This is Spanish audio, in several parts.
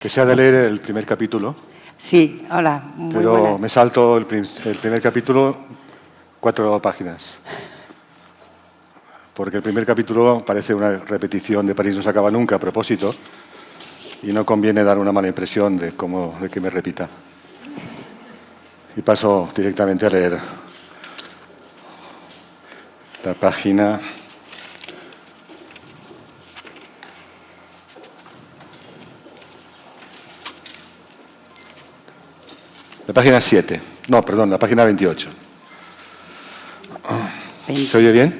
Que se ha de leer el primer capítulo. Sí, hola, muy pero buenas. me salto el primer capítulo 4 páginas. Porque el primer capítulo parece una repetición de París no se acaba nunca a propósito y no conviene dar una mala impresión de que me repita. Y paso directamente a leer la página. La página 7. No, perdón, la página 28. ¿Se oye bien?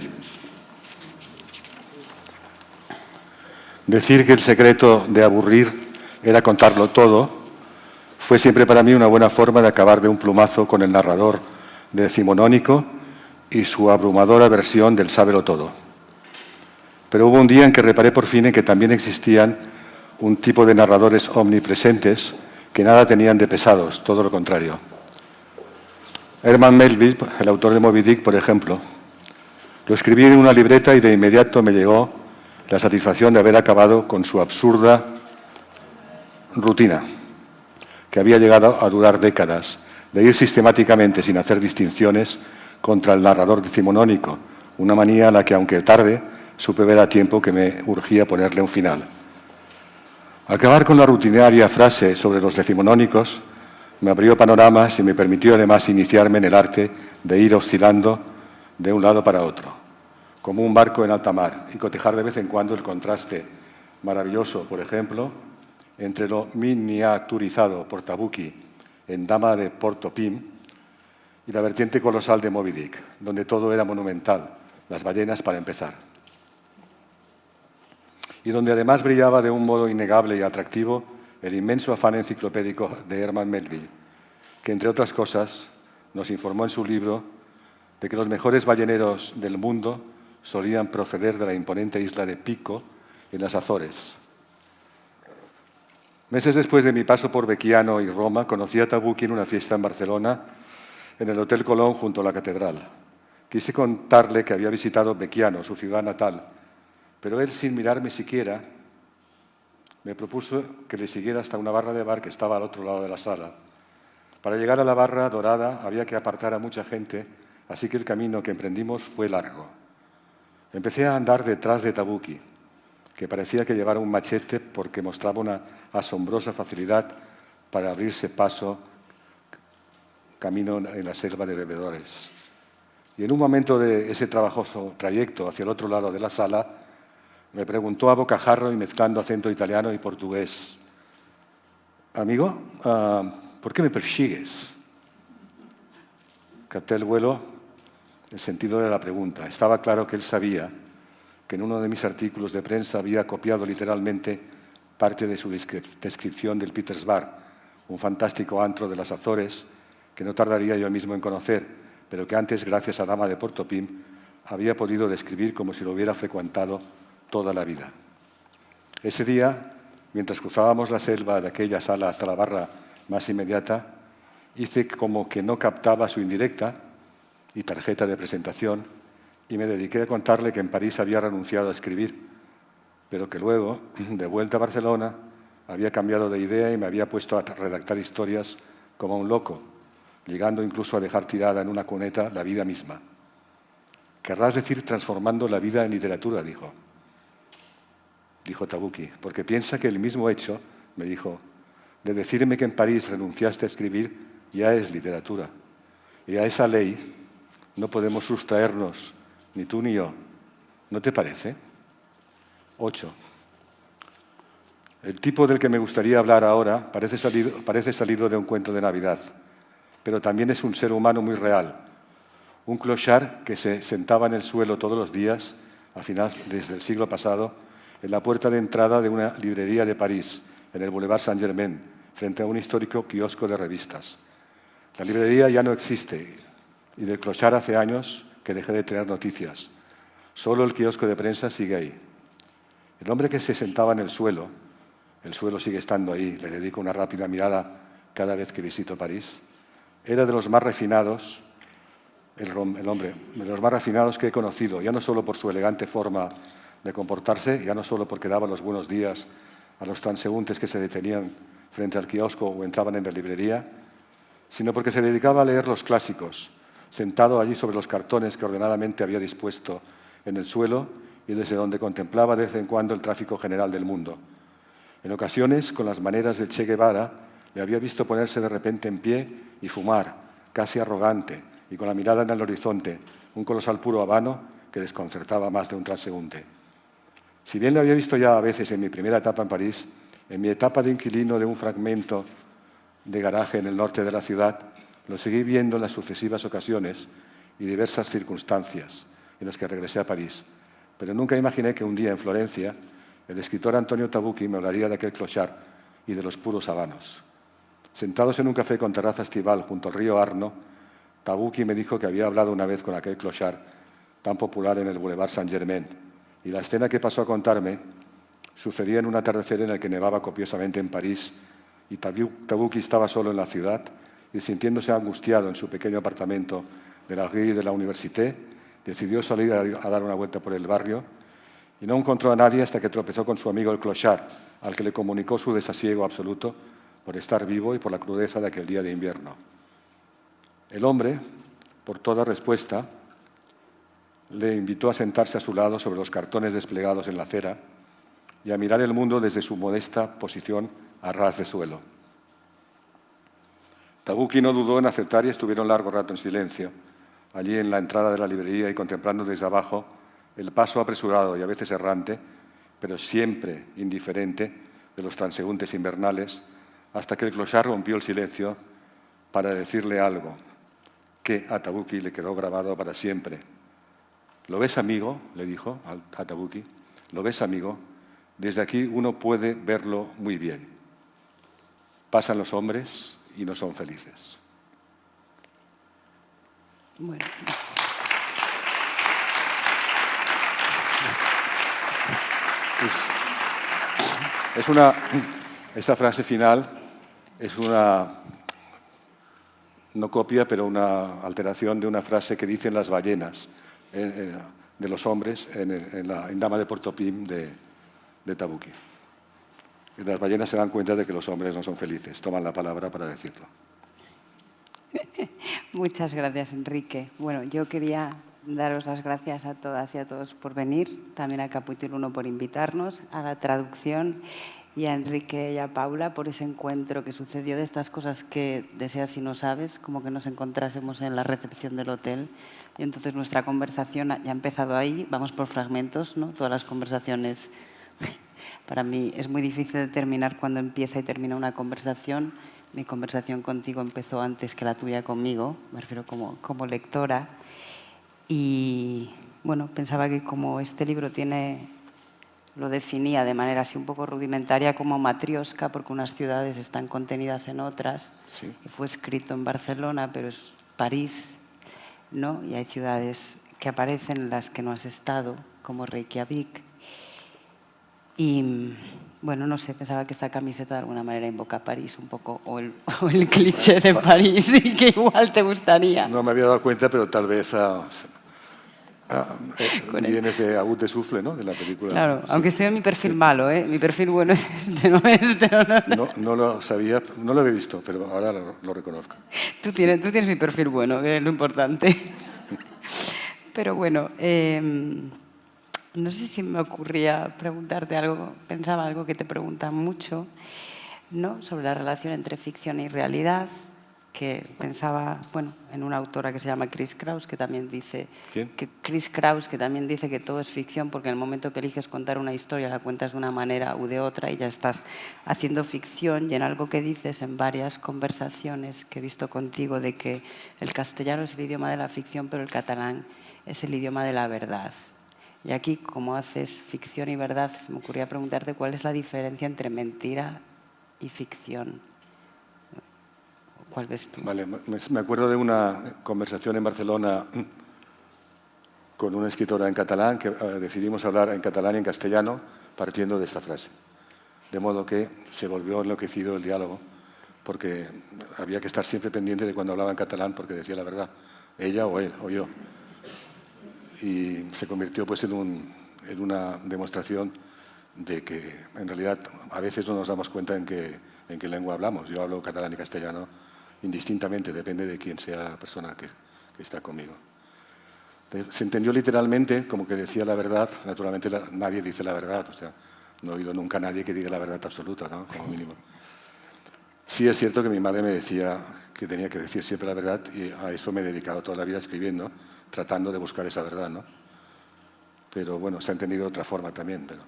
Decir que el secreto de aburrir era contarlo todo fue siempre para mí una buena forma de acabar de un plumazo con el narrador decimonónico y su abrumadora versión del sábelo todo. Pero hubo un día en que reparé por fin en que también existían un tipo de narradores omnipresentes que nada tenían de pesados, todo lo contrario. Herman Melville, el autor de Moby Dick, por ejemplo, lo escribí en una libreta y de inmediato me llegó la satisfacción de haber acabado con su absurda rutina, que había llegado a durar décadas, de ir sistemáticamente sin hacer distinciones contra el narrador decimonónico, una manía a la que, aunque tarde, supe ver a tiempo que me urgía ponerle un final. Acabar con la rutinaria frase sobre los decimonónicos me abrió panoramas y me permitió además iniciarme en el arte de ir oscilando de un lado para otro, como un barco en alta mar, y cotejar de vez en cuando el contraste maravilloso, por ejemplo, entre lo miniaturizado por Tabucchi en Dama de Porto Pim y la vertiente colosal de Moby Dick, donde todo era monumental, las ballenas para empezar. Y donde además brillaba de un modo innegable y atractivo el inmenso afán enciclopédico de Herman Melville, que, entre otras cosas, nos informó en su libro de que los mejores balleneros del mundo solían proceder de la imponente isla de Pico, en las Azores. Meses después de mi paso por Becchiano y Roma, conocí a Tabucchi en una fiesta en Barcelona, en el Hotel Colón junto a la catedral. Quise contarle que había visitado Becchiano, su ciudad natal, pero él, sin mirarme siquiera, me propuso que le siguiera hasta una barra de bar que estaba al otro lado de la sala. Para llegar a la barra dorada había que apartar a mucha gente, así que el camino que emprendimos fue largo. Empecé a andar detrás de Tabucchi, que parecía que llevara un machete porque mostraba una asombrosa facilidad para abrirse paso camino en la selva de bebedores. Y en un momento de ese trabajoso trayecto hacia el otro lado de la sala, me preguntó a bocajarro y mezclando acento italiano y portugués: «Amigo, ¿por qué me persigues?» Capté el vuelo, el sentido de la pregunta. Estaba claro que él sabía que en uno de mis artículos de prensa había copiado literalmente parte de su descripción del Peter's Bar, un fantástico antro de las Azores que no tardaría yo mismo en conocer, pero que antes, gracias a Dama de Porto Pim, había podido describir como si lo hubiera frecuentado toda la vida. Ese día, mientras cruzábamos la selva de aquella sala hasta la barra más inmediata, hice como que no captaba su indirecta y tarjeta de presentación y me dediqué a contarle que en París había renunciado a escribir, pero que luego, de vuelta a Barcelona, había cambiado de idea y me había puesto a redactar historias como un loco, llegando incluso a dejar tirada en una cuneta la vida misma. «Querrás decir transformando la vida en literatura», dijo Tabucchi, porque piensa que el mismo hecho, me dijo, de decirme que en París renunciaste a escribir ya es literatura. Y a esa ley no podemos sustraernos, ni tú ni yo. ¿No te parece? 8. El tipo del que me gustaría hablar ahora parece salido de un cuento de Navidad, pero también es un ser humano muy real. Un clochard que se sentaba en el suelo todos los días, a finales desde el siglo pasado, en la puerta de entrada de una librería de París, en el Boulevard Saint-Germain, frente a un histórico kiosco de revistas. La librería ya no existe y del clochard hace años que dejé de tener noticias. Solo el kiosco de prensa sigue ahí. El hombre que se sentaba en el suelo sigue estando ahí, le dedico una rápida mirada cada vez que visito París, era de los más refinados, el hombre, de los más refinados que he conocido, ya no solo por su elegante forma de comportarse, ya no solo porque daba los buenos días a los transeúntes que se detenían frente al kiosco o entraban en la librería, sino porque se dedicaba a leer los clásicos, sentado allí sobre los cartones que ordenadamente había dispuesto en el suelo y desde donde contemplaba de vez en cuando el tráfico general del mundo. En ocasiones, con las maneras del Che Guevara, le había visto ponerse de repente en pie y fumar, casi arrogante, y con la mirada en el horizonte, un colosal puro habano que desconcertaba más de un transeúnte. Si bien lo había visto ya a veces en mi primera etapa en París, en mi etapa de inquilino de un fragmento de garaje en el norte de la ciudad, lo seguí viendo en las sucesivas ocasiones y diversas circunstancias en las que regresé a París. Pero nunca imaginé que un día en Florencia el escritor Antonio Tabucchi me hablaría de aquel clochard y de los puros habanos. Sentados en un café con terraza estival junto al río Arno, Tabucchi me dijo que había hablado una vez con aquel clochard tan popular en el Boulevard Saint-Germain, y la escena que pasó a contarme sucedía en un atardecer en el que nevaba copiosamente en París y Tabucchi estaba solo en la ciudad y, sintiéndose angustiado en su pequeño apartamento de la Rue de la Université, decidió salir a dar una vuelta por el barrio y no encontró a nadie hasta que tropezó con su amigo el clochard, al que le comunicó su desasiego absoluto por estar vivo y por la crudeza de aquel día de invierno. El hombre, por toda respuesta, le invitó a sentarse a su lado sobre los cartones desplegados en la acera y a mirar el mundo desde su modesta posición a ras de suelo. Tabucchi no dudó en aceptar y estuvieron largo rato en silencio, allí en la entrada de la librería y contemplando desde abajo el paso apresurado y a veces errante, pero siempre indiferente, de los transeúntes invernales, hasta que el clochard rompió el silencio para decirle algo que a Tabucchi le quedó grabado para siempre. ¿Lo ves, amigo?, le dijo a Tabucchi. ¿Lo ves, amigo? Desde aquí uno puede verlo muy bien. Pasan los hombres y no son felices. Bueno. Esta frase final es una, no copia, pero una alteración de una frase que dicen las ballenas de los hombres en Dama de Portopim de Tabucchi. Las ballenas se dan cuenta de que los hombres no son felices, toman la palabra para decirlo. Muchas gracias, Enrique. Bueno, yo quería daros las gracias a todas y a todos por venir, también a Capítulo 1 por invitarnos, a la traducción y a Enrique y a Paula por ese encuentro que sucedió, de estas cosas que deseas y no sabes, como que nos encontrásemos en la recepción del hotel. Y entonces nuestra conversación ya ha empezado ahí, vamos por fragmentos, ¿no? Todas las conversaciones, para mí es muy difícil determinar cuándo empieza y termina una conversación. Mi conversación contigo empezó antes que la tuya conmigo, me refiero como lectora. Y bueno, pensaba que como este libro lo definía de manera así un poco rudimentaria como matrioska, porque unas ciudades están contenidas en otras, Sí. que fue escrito en Barcelona, pero es París, ¿no? Y hay ciudades que aparecen en las que no has estado, como Reykjavik. Y bueno, no sé, pensaba que esta camiseta de alguna manera invoca París un poco, o el cliché de París, y que igual te gustaría. No me había dado cuenta, pero tal vez vienes de Agut de Souffle, ¿no? De la película. Claro, Sí. aunque estoy en mi perfil malo, ¿eh? Mi perfil bueno es este, no este. No lo sabía, no lo había visto, pero ahora lo reconozco. Tú tienes mi perfil bueno, que es lo importante. Pero bueno, no sé si me ocurría preguntarte algo, pensaba algo que te preguntan mucho, ¿no? Sobre la relación entre ficción y realidad, que pensaba, bueno, en una autora que se llama Chris Kraus, que también dice Chris Kraus, que también dice que todo es ficción porque en el momento que eliges contar una historia la cuentas de una manera u de otra y ya estás haciendo ficción. Y en algo que dices en varias conversaciones que he visto contigo de que el castellano es el idioma de la ficción, pero el catalán es el idioma de la verdad. Y aquí, como haces ficción y verdad, se me ocurría preguntarte cuál es la diferencia entre mentira y ficción. ¿Cuál ves tú? Vale, me acuerdo de una conversación en Barcelona con una escritora en catalán que decidimos hablar en catalán y en castellano partiendo de esta frase. De modo que se volvió enloquecido el diálogo porque había que estar siempre pendiente de cuando hablaba en catalán porque decía la verdad, ella o él o yo. Y se convirtió pues en una demostración de que en realidad a veces no nos damos cuenta en qué lengua hablamos. Yo hablo catalán y castellano indistintamente, depende de quién sea la persona que está conmigo. Se entendió literalmente como que decía la verdad. Naturalmente nadie dice la verdad, o sea, no he oído nunca a nadie que diga la verdad absoluta, ¿no? Como mínimo. Sí es cierto que mi madre me decía que tenía que decir siempre la verdad y a eso me he dedicado toda la vida escribiendo, tratando de buscar esa verdad, ¿no? Pero bueno, se ha entendido de otra forma también. Pero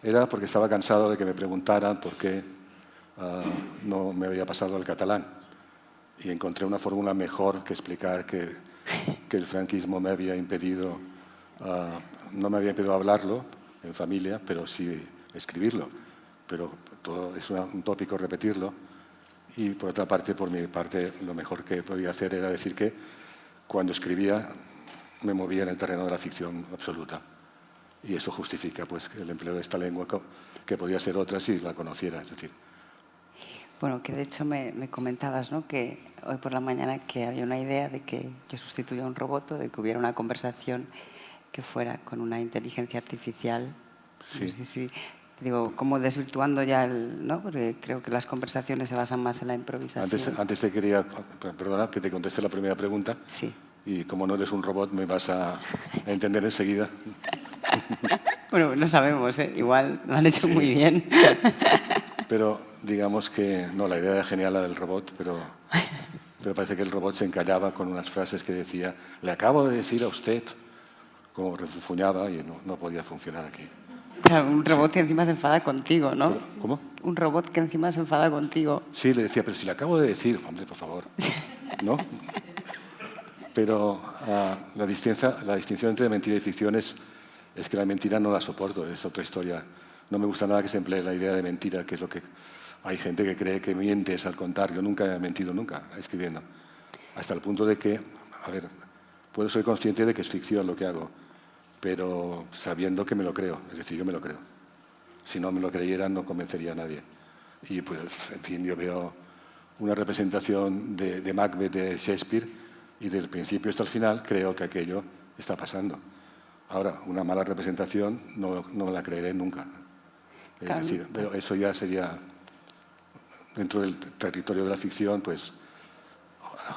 era porque estaba cansado de que me preguntaran por qué no me había pasado al catalán. Y encontré una fórmula mejor que explicar que el franquismo me había impedido, no me había impedido hablarlo en familia, pero sí escribirlo. Pero todo es un tópico repetirlo. Y por otra parte, por mi parte, lo mejor que podía hacer era decir que cuando escribía me movía en el terreno de la ficción absoluta. Y eso justifica pues, el empleo de esta lengua, que podía ser otra si la conociera. Es decir. Bueno, que de hecho me comentabas, ¿no?, que hoy por la mañana que había una idea de que yo sustituya a un robot, o de que hubiera una conversación que fuera con una inteligencia artificial. Sí. Sí. Digo, como desvirtuando ya ¿no? Porque creo que las conversaciones se basan más en la improvisación. Antes te quería, perdona, que te conteste la primera pregunta. Sí. Y como no eres un robot, me vas a entender enseguida. Bueno, no sabemos, ¿eh? Igual lo han hecho muy bien. Pero digamos que, no, la idea era genial, la del robot, pero parece que el robot se encallaba con unas frases que decía, le acabo de decir a usted, como refunfuñaba y no podía funcionar aquí. Claro, un robot que encima se enfada contigo, ¿no? Pero, ¿cómo? Un robot que encima se enfada contigo. Sí, le decía, pero si le acabo de decir, hombre, por favor, ¿no? Pero la distinción entre mentira y ficción es que la mentira no la soporto, es otra historia. No me gusta nada que se emplee la idea de mentira, que es lo que hay gente que cree que mientes al contar. Yo nunca he mentido, nunca, escribiendo. Hasta el punto de que, a ver, puedo ser consciente de que es ficción lo que hago, pero sabiendo que me lo creo, es decir, yo me lo creo. Si no me lo creyera, no convencería a nadie. Y pues, en fin, yo veo una representación de Macbeth de Shakespeare y del principio hasta el final creo que aquello está pasando. Ahora, una mala representación no la creeré nunca. Es decir, pero eso ya sería, dentro del territorio de la ficción, pues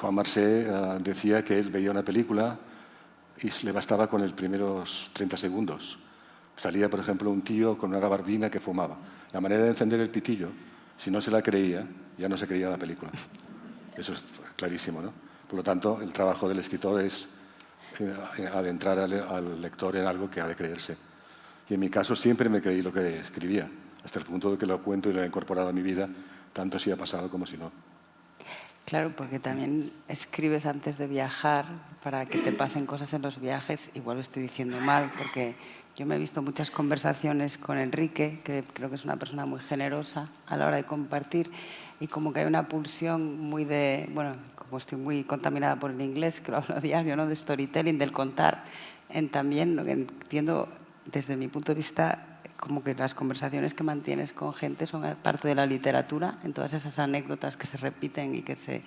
Juan Marsé decía que él veía una película y le bastaba con los primeros 30 segundos. Salía, por ejemplo, un tío con una gabardina que fumaba. La manera de encender el pitillo, si no se la creía, ya no se creía la película. Eso es clarísimo, ¿no? Por lo tanto, el trabajo del escritor es adentrar al lector en algo que ha de creerse. Y en mi caso siempre me creí lo que escribía, hasta el punto de que lo cuento y lo he incorporado a mi vida, tanto si ha pasado como si no. Claro, porque también escribes antes de viajar para que te pasen cosas en los viajes. Igual lo estoy diciendo mal, porque yo me he visto muchas conversaciones con Enrique, que creo que es una persona muy generosa a la hora de compartir, y como que hay una pulsión muy de, bueno, como estoy muy contaminada por el inglés, que lo hablo a diario, ¿no?, de storytelling, del contar, en también lo que entiendo desde mi punto de vista, como que las conversaciones que mantienes con gente son parte de la literatura, en todas esas anécdotas que se repiten y que se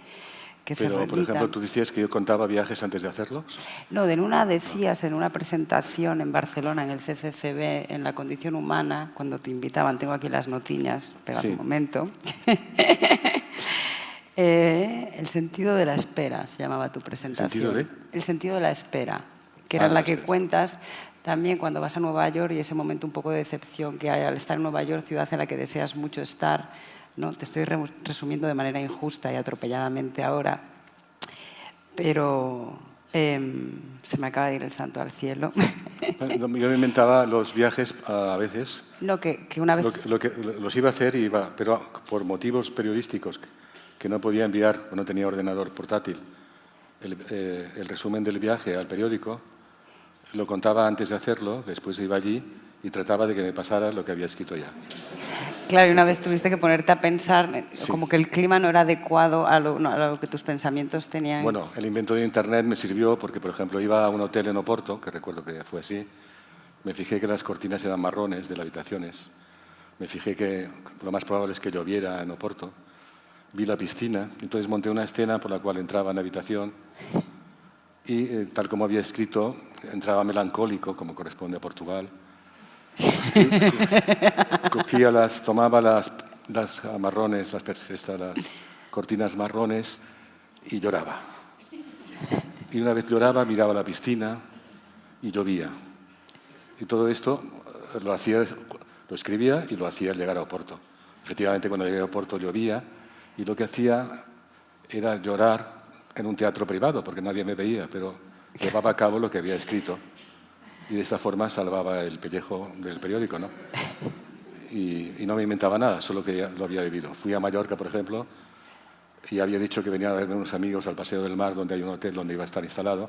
Pero, por ejemplo, tú decías que yo contaba viajes antes de hacerlos. No, en una presentación en Barcelona, en el CCCB, en La Condición Humana, cuando te invitaban, tengo aquí las notiñas, espera un momento. El sentido de la espera se llamaba tu presentación. El sentido de la espera, que era la que cuentas también cuando vas a Nueva York y ese momento un poco de decepción que hay al estar en Nueva York, ciudad en la que deseas mucho estar, ¿no? Te estoy resumiendo de manera injusta y atropelladamente ahora, pero se me acaba de ir el santo al cielo. Yo me inventaba los viajes a veces. No, que una vez... Los iba a hacer, pero por motivos periodísticos, que no podía enviar, no tenía ordenador portátil, el resumen del viaje al periódico. Lo contaba antes de hacerlo, después iba allí y trataba de que me pasara lo que había escrito ya. Claro, y una vez tuviste que ponerte a pensar, como que el clima no era adecuado a lo que tus pensamientos tenían. Bueno, el invento de Internet me sirvió porque, por ejemplo, iba a un hotel en Oporto, que recuerdo que fue así, me fijé que las cortinas eran marrones de las habitaciones, me fijé que lo más probable es que lloviera en Oporto, vi la piscina, entonces monté una escena por la cual entraba en la habitación y, tal como había escrito, entraba melancólico, como corresponde a Portugal, Tomaba las marrones, las cortinas marrones y lloraba. Y una vez lloraba, miraba la piscina y llovía. Y todo esto lo escribía y lo hacía al llegar a Oporto. Efectivamente, cuando llegué a Oporto llovía y lo que hacía era llorar en un teatro privado, porque nadie me veía, pero llevaba a cabo lo que había escrito. Y de esta forma salvaba el pellejo del periódico, ¿no? Y no me inventaba nada, solo que ya lo había vivido. Fui a Mallorca, por ejemplo, y había dicho que venía a verme unos amigos al Paseo del Mar, donde hay un hotel donde iba a estar instalado,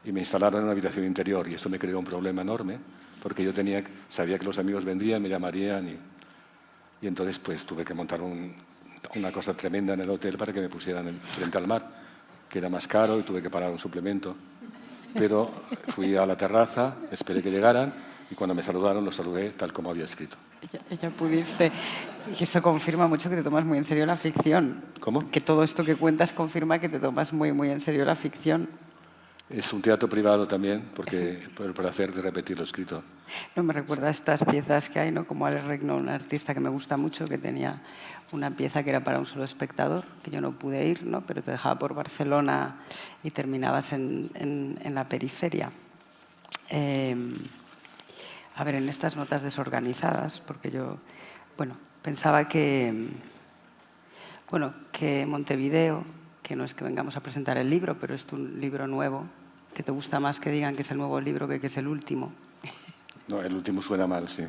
y me instalaron en una habitación interior, y eso me creó un problema enorme, porque yo sabía que los amigos vendrían, me llamarían, y entonces pues tuve que montar una cosa tremenda en el hotel para que me pusieran frente al mar, que era más caro y tuve que pagar un suplemento. Pero fui a la terraza, esperé que llegaran y cuando me saludaron los saludé tal como había escrito. Ya pudiste. Y eso confirma mucho que te tomas muy en serio la ficción. ¿Cómo? Que todo esto que cuentas confirma que te tomas muy, muy en serio la ficción. Es un teatro privado también, porque por el placer de repetir lo escrito. No me recuerda a estas piezas que hay, ¿no? Como Alex Regno, un artista que me gusta mucho, que tenía una pieza que era para un solo espectador, que yo no pude ir, ¿no? Pero te dejaba por Barcelona y terminabas en la periferia. A ver, en estas notas desorganizadas, porque yo, pensaba que Montevideo, que no es que vengamos a presentar el libro, pero es un libro nuevo, que te gusta más que digan que es el nuevo libro que es el último. No, el último suena mal, sí.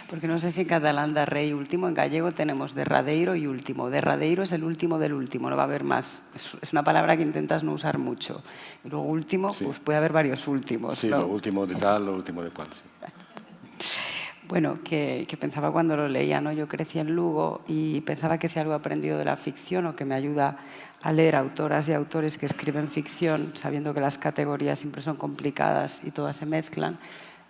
Porque no sé si en catalán da rey último, en gallego tenemos derradeiro y último. Derradeiro es el último del último, no va a haber más. Es una palabra que intentas no usar mucho. Y luego último, sí. Pues puede haber varios últimos. Sí, ¿no? Lo último de tal, lo último de cual, sí. Bueno, que pensaba cuando lo leía, ¿no? Yo crecí en Lugo y pensaba que si algo he aprendido de la ficción o que me ayuda a leer autoras y autores que escriben ficción, sabiendo que las categorías siempre son complicadas y todas se mezclan,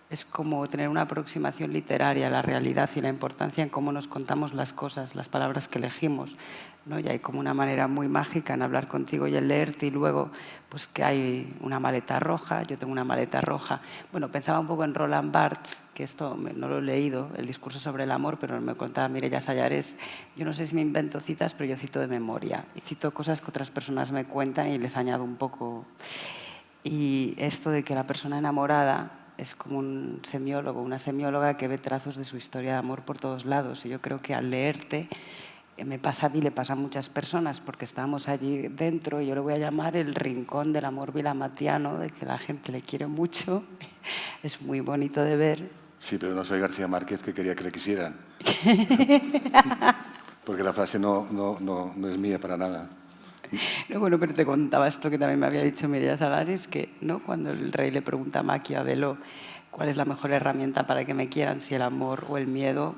es como tener una aproximación literaria a la realidad y la importancia en cómo nos contamos las cosas, las palabras que elegimos, ¿no? Y hay como una manera muy mágica en hablar contigo y en leerte, y luego pues que hay una maleta roja, yo tengo una maleta roja. Bueno, pensaba un poco en Roland Barthes, que esto no lo he leído, el discurso sobre el amor, pero me contaba Mireia Sayares. Yo no sé si me invento citas, pero yo cito de memoria y cito cosas que otras personas me cuentan y les añado un poco. Y esto de que la persona enamorada es como un semiólogo, una semióloga que ve trazos de su historia de amor por todos lados. Y yo creo que al leerte, me pasa a mí, le pasa a muchas personas, porque estamos allí dentro, y yo lo voy a llamar el rincón del amor vilamatiano, de que la gente le quiere mucho. Es muy bonito de ver. Sí, pero no soy García Márquez, que quería que le quisieran. Porque la frase no es mía para nada. No, bueno, pero te contaba esto que también me había dicho Mireia Salares, que ¿no? Cuando el rey le pregunta a Maquiavelo cuál es la mejor herramienta para que me quieran, si el amor o el miedo,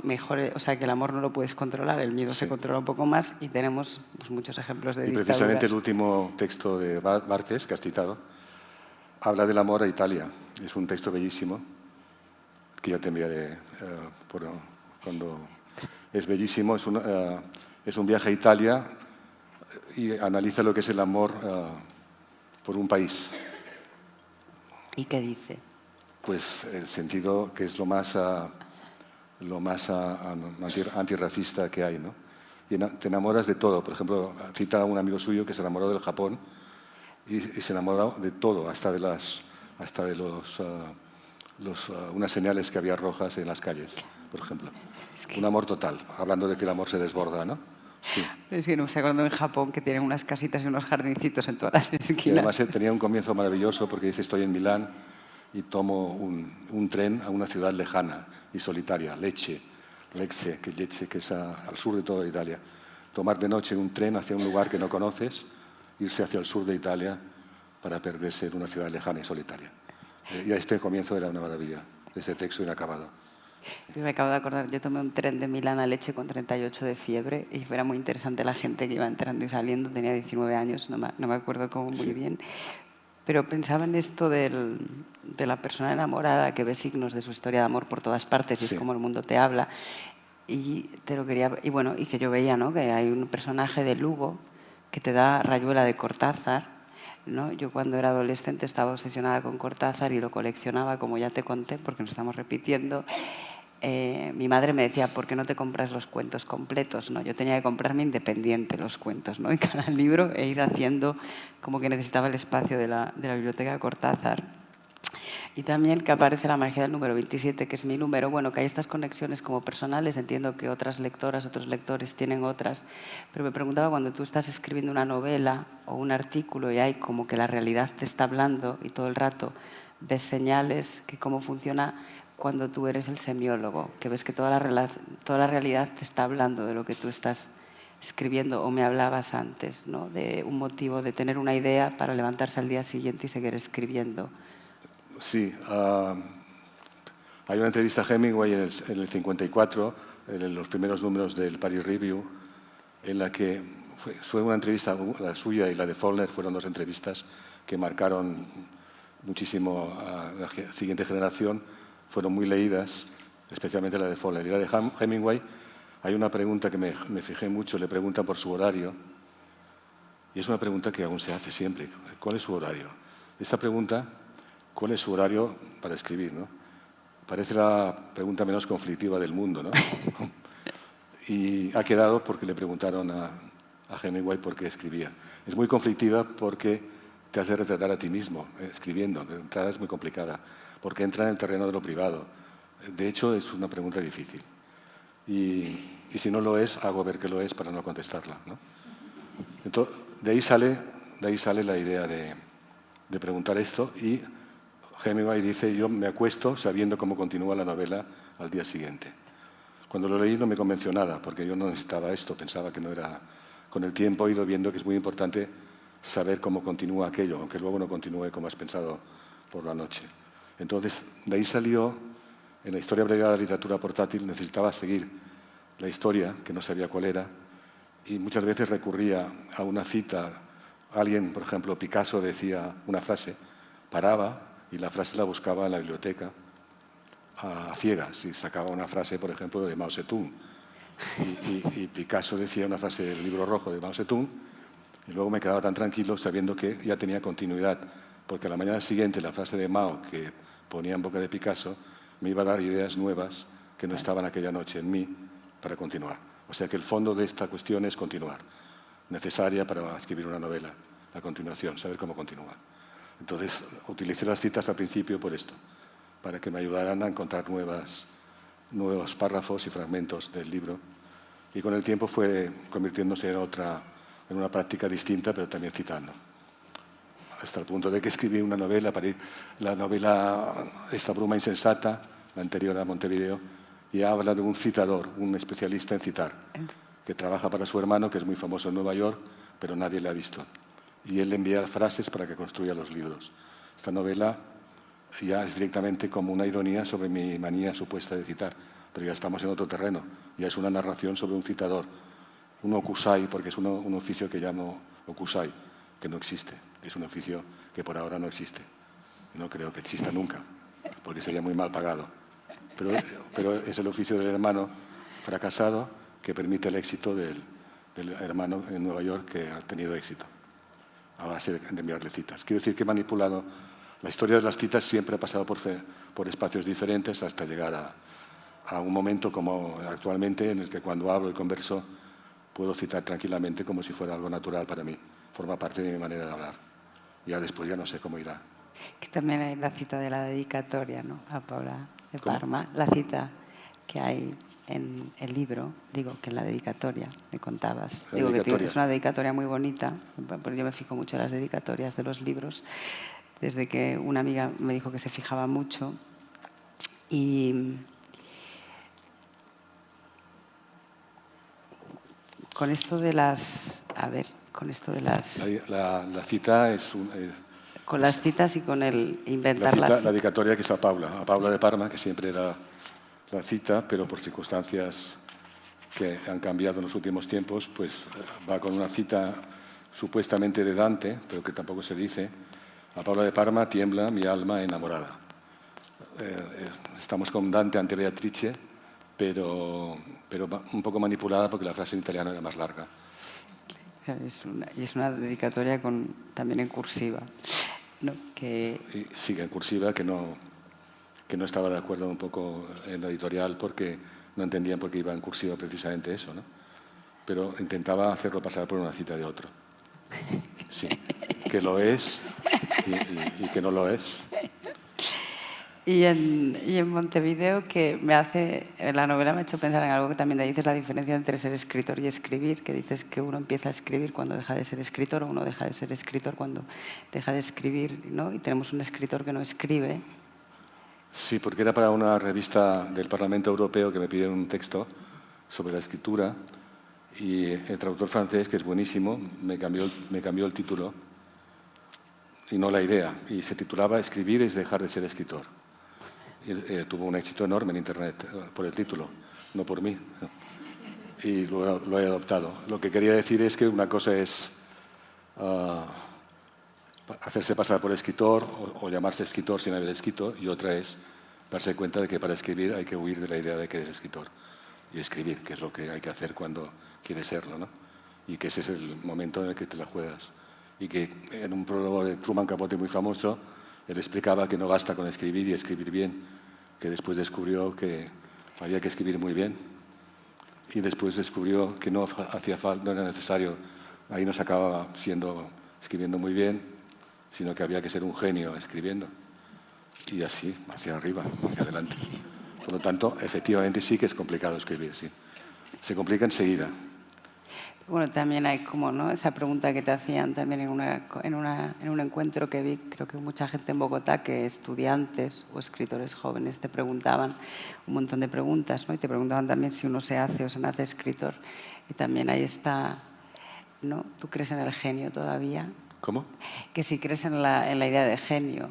o sea, que el amor no lo puedes controlar, el miedo se controla un poco más, y tenemos pues, muchos ejemplos de dictaduras. Y precisamente el último texto de Barthes, que has citado, habla del amor a Italia. Es un texto bellísimo, que yo te enviaré cuando... Es bellísimo, es un viaje a Italia y analiza lo que es el amor por un país. ¿Y qué dice? Pues el sentido que es lo más antirracista que hay, ¿no? Y te enamoras de todo. Por ejemplo, cita a un amigo suyo que se enamoró del Japón y se enamoró de todo, hasta de unas señales que había rojas en las calles, por ejemplo. Un amor total, hablando de que el amor se desborda, ¿no? Sí. Es que no sé, cuando en Japón que tienen unas casitas y unos jardincitos en todas las esquinas. Y además tenía un comienzo maravilloso porque dice: estoy en Milán y tomo un tren a una ciudad lejana y solitaria, Lecce, que es al sur de toda Italia. Tomar de noche un tren hacia un lugar que no conoces, irse hacia el sur de Italia para perderse en una ciudad lejana y solitaria. Y este comienzo era una maravilla, ese texto inacabado. Yo me acabo de acordar, yo tomé un tren de Milán a Lecce con 38 de fiebre y era muy interesante la gente que iba entrando y saliendo. Tenía 19 años, no me acuerdo cómo muy bien. Pero pensaba en esto de la persona enamorada que ve signos de su historia de amor por todas partes y es como el mundo te habla. Y que yo veía, ¿no? Que hay un personaje de Lugo que te da Rayuela de Cortázar, ¿no? Yo cuando era adolescente estaba obsesionada con Cortázar y lo coleccionaba, como ya te conté, porque nos estamos repitiendo. mi madre me decía, ¿por qué no te compras los cuentos completos? ¿No? Yo tenía que comprarme independiente los cuentos, ¿no? En cada libro e ir haciendo como que necesitaba el espacio de la biblioteca de Cortázar. Y también que aparece la magia del número 27, que es mi número. Bueno, que hay estas conexiones como personales. Entiendo que otras lectoras, otros lectores tienen otras. Pero me preguntaba, cuando tú estás escribiendo una novela o un artículo y hay como que la realidad te está hablando y todo el rato ves señales, que cómo funciona cuando tú eres el semiólogo, que ves que toda la realidad te está hablando de lo que tú estás escribiendo, o me hablabas antes, ¿no? De un motivo, de tener una idea para levantarse al día siguiente y seguir escribiendo. Sí, hay una entrevista a Hemingway en el 54, en los primeros números del Paris Review, en la que fue una entrevista, la suya y la de Faulkner fueron dos entrevistas que marcaron muchísimo a la siguiente generación, fueron muy leídas, especialmente la de Faulkner. Y la de Hemingway, hay una pregunta que me fijé mucho, le preguntan por su horario, y es una pregunta que aún se hace siempre, ¿cuál es su horario? Esta pregunta, ¿cuál es su horario para escribir, ¿no? Parece la pregunta menos conflictiva del mundo, ¿no? Y ha quedado porque le preguntaron a Hemingway por qué escribía. Es muy conflictiva porque te has de retratar a ti mismo escribiendo. La entrada es muy complicada porque entra en el terreno de lo privado. De hecho, es una pregunta difícil. Y si no lo es, hago ver que lo es para no contestarla, ¿no? Entonces, de ahí sale la idea de preguntar esto, y Hemingway dice, yo me acuesto sabiendo cómo continúa la novela al día siguiente. Cuando lo leí no me convenció nada, porque yo no necesitaba esto, pensaba que no era... Con el tiempo he ido viendo que es muy importante saber cómo continúa aquello, aunque luego no continúe como has pensado por la noche. Entonces, de ahí salió, en la historia breve de la literatura portátil, necesitaba seguir la historia, que no sabía cuál era, y muchas veces recurría a una cita. Alguien, por ejemplo, Picasso decía una frase, paraba y la frase la buscaba en la biblioteca a ciegas, y sacaba una frase, por ejemplo, de Mao Zedong. Y Picasso decía una frase del Libro Rojo de Mao Zedong, y luego me quedaba tan tranquilo sabiendo que ya tenía continuidad, porque a la mañana siguiente la frase de Mao que ponía en boca de Picasso me iba a dar ideas nuevas que no estaban aquella noche en mí para continuar. O sea que el fondo de esta cuestión es continuar, necesaria para escribir una novela, la continuación, saber cómo continúa. Entonces, utilicé las citas al principio por esto, para que me ayudaran a encontrar nuevos párrafos y fragmentos del libro. Y con el tiempo fue convirtiéndose en una práctica distinta, pero también citando. Hasta el punto de que escribí una novela, la novela Esta bruma insensata, la anterior a Montevideo, y habla de un citador, un especialista en citar, que trabaja para su hermano, que es muy famoso en Nueva York, pero nadie le ha visto. Y él le envía frases para que construya los libros. Esta novela ya es directamente como una ironía sobre mi manía supuesta de citar, pero ya estamos en otro terreno. Ya es una narración sobre un citador, un okusai, porque es un oficio que llamo okusai, que no existe. Es un oficio que por ahora no existe. No creo que exista nunca, porque sería muy mal pagado. Pero es el oficio del hermano fracasado que permite el éxito del hermano en Nueva York, que ha tenido éxito a base de enviarle citas. Quiero decir que he manipulado la historia de las citas, siempre ha pasado por espacios diferentes hasta llegar a un momento como actualmente, en el que cuando hablo y converso puedo citar tranquilamente como si fuera algo natural para mí. Forma parte de mi manera de hablar. Ya después ya no sé cómo irá. Que también hay la cita de la dedicatoria, ¿no? A Paula de ¿Cómo? Parma. La cita que hay en el libro, digo, que en la dedicatoria me contabas. La Digo dedicatoria. que es una dedicatoria muy bonita, porque yo me fijo mucho en las dedicatorias de los libros, desde que una amiga me dijo que se fijaba mucho. Y con esto de las... A ver, con esto de las... La cita es... Con las citas y con el inventar la cita. La dedicatoria que es a Paula de Parma, que siempre era la cita, pero por circunstancias que han cambiado en los últimos tiempos, pues va con una cita supuestamente de Dante, pero que tampoco se dice. A Paula de Parma, tiembla mi alma enamorada. Estamos con Dante ante Beatrice, pero un poco manipulada porque la frase en italiano era más larga. Es una dedicatoria también en cursiva, ¿no? Y sigue en cursiva, que que no estaba de acuerdo un poco en la editorial porque no entendían por qué iba en cursiva precisamente eso, ¿no? Pero intentaba hacerlo pasar por una cita de otro. Sí, que lo es y que no lo es. Y en Montevideo, que la novela me ha hecho pensar en algo que también dices, la diferencia entre ser escritor y escribir, que dices que uno empieza a escribir cuando deja de ser escritor o uno deja de ser escritor cuando deja de escribir, ¿no? Y tenemos un escritor que no escribe. Sí, porque era para una revista del Parlamento Europeo que me pidieron un texto sobre la escritura y el traductor francés, que es buenísimo, me cambió el título y no la idea. Y se titulaba Escribir es dejar de ser escritor. Y, tuvo un éxito enorme en Internet por el título, no por mí. Y lo he adoptado. Lo que quería decir es que una cosa es hacerse pasar por escritor o llamarse escritor sin haber escrito, y otra es darse cuenta de que para escribir hay que huir de la idea de que eres escritor y escribir, que es lo que hay que hacer cuando quieres serlo, ¿no? Y que ese es el momento en el que te la juegas. Y que en un prólogo de Truman Capote muy famoso, él explicaba que no basta con escribir y escribir bien, que después descubrió que había que escribir muy bien y después descubrió que no era necesario, ahí no se acababa escribiendo muy bien, sino que había que ser un genio escribiendo. Y así, hacia arriba, hacia adelante. Por lo tanto, efectivamente sí que es complicado escribir, sí. Se complica enseguida. Bueno, también hay como, ¿no?, esa pregunta que te hacían también en un encuentro que vi, creo que mucha gente en Bogotá, que estudiantes o escritores jóvenes te preguntaban un montón de preguntas, ¿no? Y te preguntaban también si uno se hace o se nace escritor. Y también ahí está, ¿no? ¿Tú crees en el genio todavía? ¿Cómo? Que si crees en la idea de genio.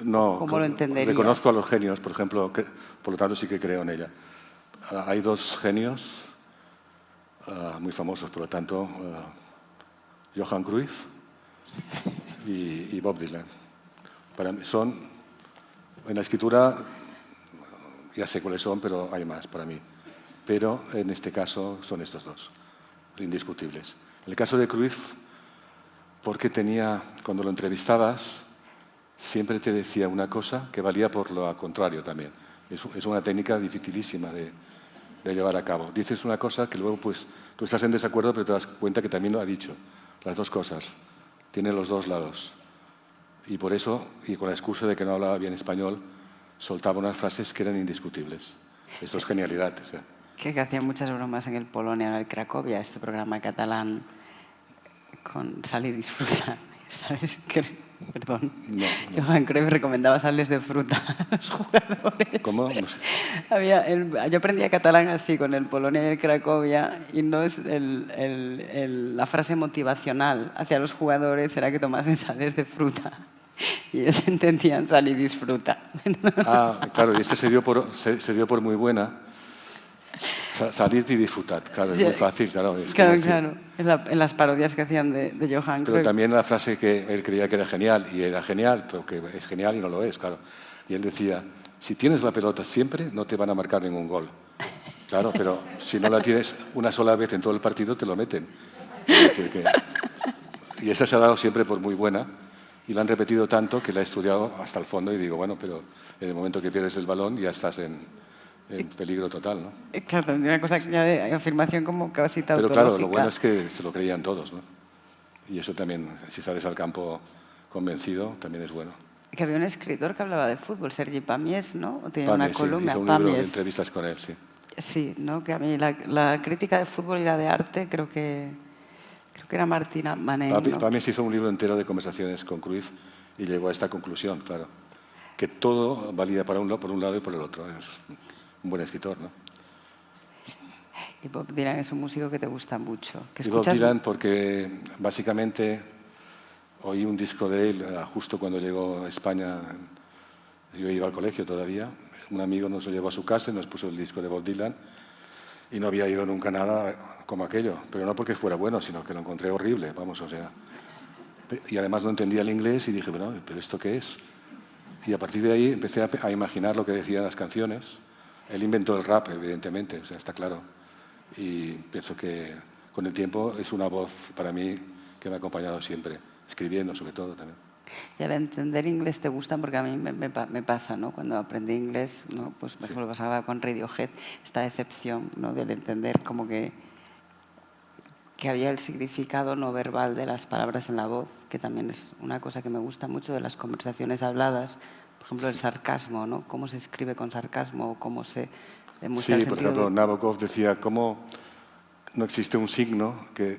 No, ¿Cómo lo entenderías? reconozco a los genios, por ejemplo, por lo tanto sí que creo en ella. Hay dos genios muy famosos, por lo tanto, Johan Cruyff y Bob Dylan. Para mí en la escritura, ya sé cuáles son, pero hay más para mí. Pero en este caso son estos dos, indiscutibles. En el caso de Cruyff, porque cuando lo entrevistabas, siempre te decía una cosa que valía por lo contrario también. Es una técnica dificilísima de llevar a cabo. Dices una cosa que luego pues tú estás en desacuerdo, pero te das cuenta que también lo ha dicho. Las dos cosas. Tiene los dos lados. Y por eso, y con la excusa de que no hablaba bien español, soltaba unas frases que eran indiscutibles. Esto es genialidad. O sea. Que hacía muchas bromas en el Polonia, en el Cracovia, este programa catalán con Sal y Disfruta. ¿Sabes? Perdón. No. Johan Cruyff recomendaba sales de fruta a los jugadores. ¿Cómo? No sé. Yo aprendía catalán así, con el Polonia y el Cracovia, y no es la frase motivacional hacia los jugadores era que tomasen sales de fruta. Y ellos entendían sal y disfruta. Claro, y este se dio por muy buena. Salir y disfrutar, claro, es muy fácil, claro. Claro, en las parodias que hacían de Johan Cruyff. Pero también la frase que él creía que era genial, y era genial, pero que es genial y no lo es, claro. Y él decía, si tienes la pelota siempre, no te van a marcar ningún gol. Claro, pero si no la tienes una sola vez en todo el partido, te lo meten. Es decir, y esa se ha dado siempre por muy buena, y la han repetido tanto que la he estudiado hasta el fondo y digo, bueno, pero en el momento que pierdes el balón ya estás en peligro total, ¿no? Claro, una cosa ya de afirmación como casi tautológica. Pero claro, lo bueno es que se lo creían todos, ¿no? Y eso también, si sales al campo convencido, también es bueno. Que había un escritor que hablaba de fútbol, Sergi Pàmies, ¿no? O tenía una columna. Hizo un libro de entrevistas con él, sí. Sí, ¿no? Que a mí la crítica de fútbol y la de arte creo que era Martina Mané. Pàmies hizo un libro entero de conversaciones con Cruyff y llegó a esta conclusión, claro, que todo valía por un lado y por el otro. Es un buen escritor, ¿no? Y Bob Dylan es un músico que te gusta mucho. Y Bob Dylan porque básicamente oí un disco de él justo cuando llegó a España. Yo iba al colegio todavía. Un amigo nos lo llevó a su casa y nos puso el disco de Bob Dylan y no había ido nunca nada como aquello. Pero no porque fuera bueno, sino que lo encontré horrible, vamos, o sea. Y además no entendía el inglés y dije, bueno, ¿pero esto qué es? Y a partir de ahí empecé a imaginar lo que decían las canciones. Él inventó el rap, evidentemente, o sea, está claro. Y pienso que con el tiempo es una voz para mí que me ha acompañado siempre, escribiendo sobre todo también. Y al entender inglés te gusta, porque a mí me pasa, ¿no? Cuando aprendí inglés, ¿no? Pues por ejemplo pasaba con Radiohead, esta decepción, ¿no? Del entender como que había el significado no verbal de las palabras en la voz, que también es una cosa que me gusta mucho de las conversaciones habladas. Por ejemplo, el sarcasmo, ¿no? Cómo se escribe con sarcasmo o cómo se demuestra el Sí, por sentido. ejemplo, Nabokov decía cómo no existe un signo que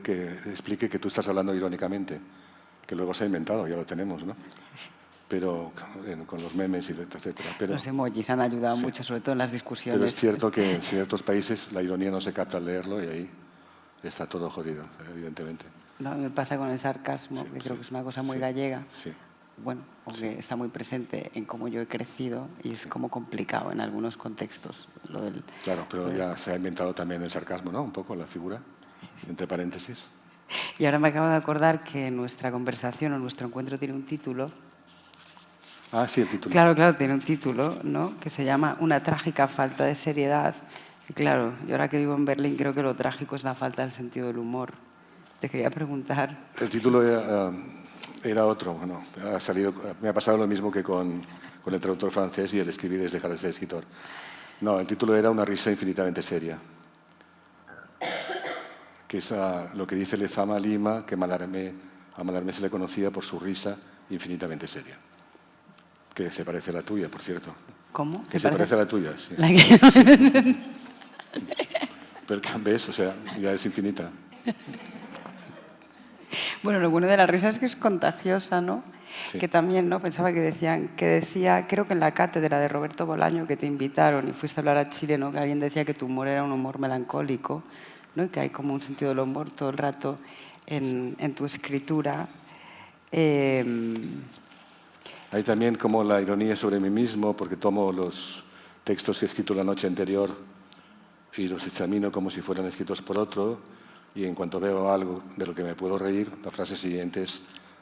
explique que tú estás hablando irónicamente, que luego se ha inventado, ya lo tenemos, ¿no? Pero con los memes, etcétera. Pero, Los emojis han ayudado sí. mucho, sobre todo en las discusiones. Pero es cierto que en ciertos países la ironía no se capta al leerlo y ahí está todo jodido, evidentemente. No, me pasa con el sarcasmo, Sí, que creo sí, que es una cosa muy sí, gallega. sí. Bueno, aunque está muy presente en cómo yo he crecido y es como complicado en algunos contextos. Claro, pero ya se ha inventado también el sarcasmo, ¿no? Un poco la figura, entre paréntesis. Y ahora me acabo de acordar que nuestra conversación o nuestro encuentro tiene un título. Ah, sí, el título. Claro, tiene un título, ¿no? Que se llama Una trágica falta de seriedad. Y claro, yo ahora que vivo en Berlín creo que lo trágico es la falta del sentido del humor. Te quería preguntar. El título era otro. Bueno, me ha pasado lo mismo que con el traductor francés y el escribir es dejar de ser escritor. No, el título era Una risa infinitamente seria. Que es lo que dice Lezama Lima, que a Mallarmé se le conocía por su risa infinitamente seria. Que se parece a la tuya, por cierto. ¿Cómo? Que se parece a la tuya, sí. Pero ves, o sea, ya es infinita. Bueno, lo bueno de la risa es que es contagiosa, ¿no? Sí. Que también, ¿no? Pensaba que decía, creo que en la cátedra de Roberto Bolaño que te invitaron y fuiste a hablar a Chile, ¿no? Que alguien decía que tu humor era un humor melancólico, ¿no? Y que hay como un sentido del humor todo el rato en tu escritura. Hay también como la ironía sobre mí mismo, porque tomo los textos que he escrito la noche anterior y los examino como si fueran escritos por otro, y en cuanto veo algo de lo que me puedo reír, la frase siguiente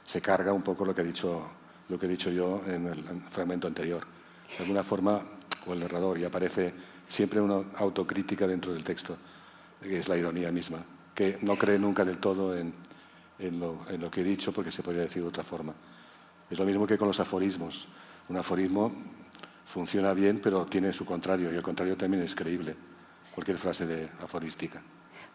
se carga un poco lo que he dicho yo en el fragmento anterior. De alguna forma, o el narrador, y aparece siempre una autocrítica dentro del texto, que es la ironía misma, que no cree nunca del todo en lo que he dicho, porque se podría decir de otra forma. Es lo mismo que con los aforismos. Un aforismo funciona bien, pero tiene su contrario, y el contrario también es creíble. Cualquier frase aforística.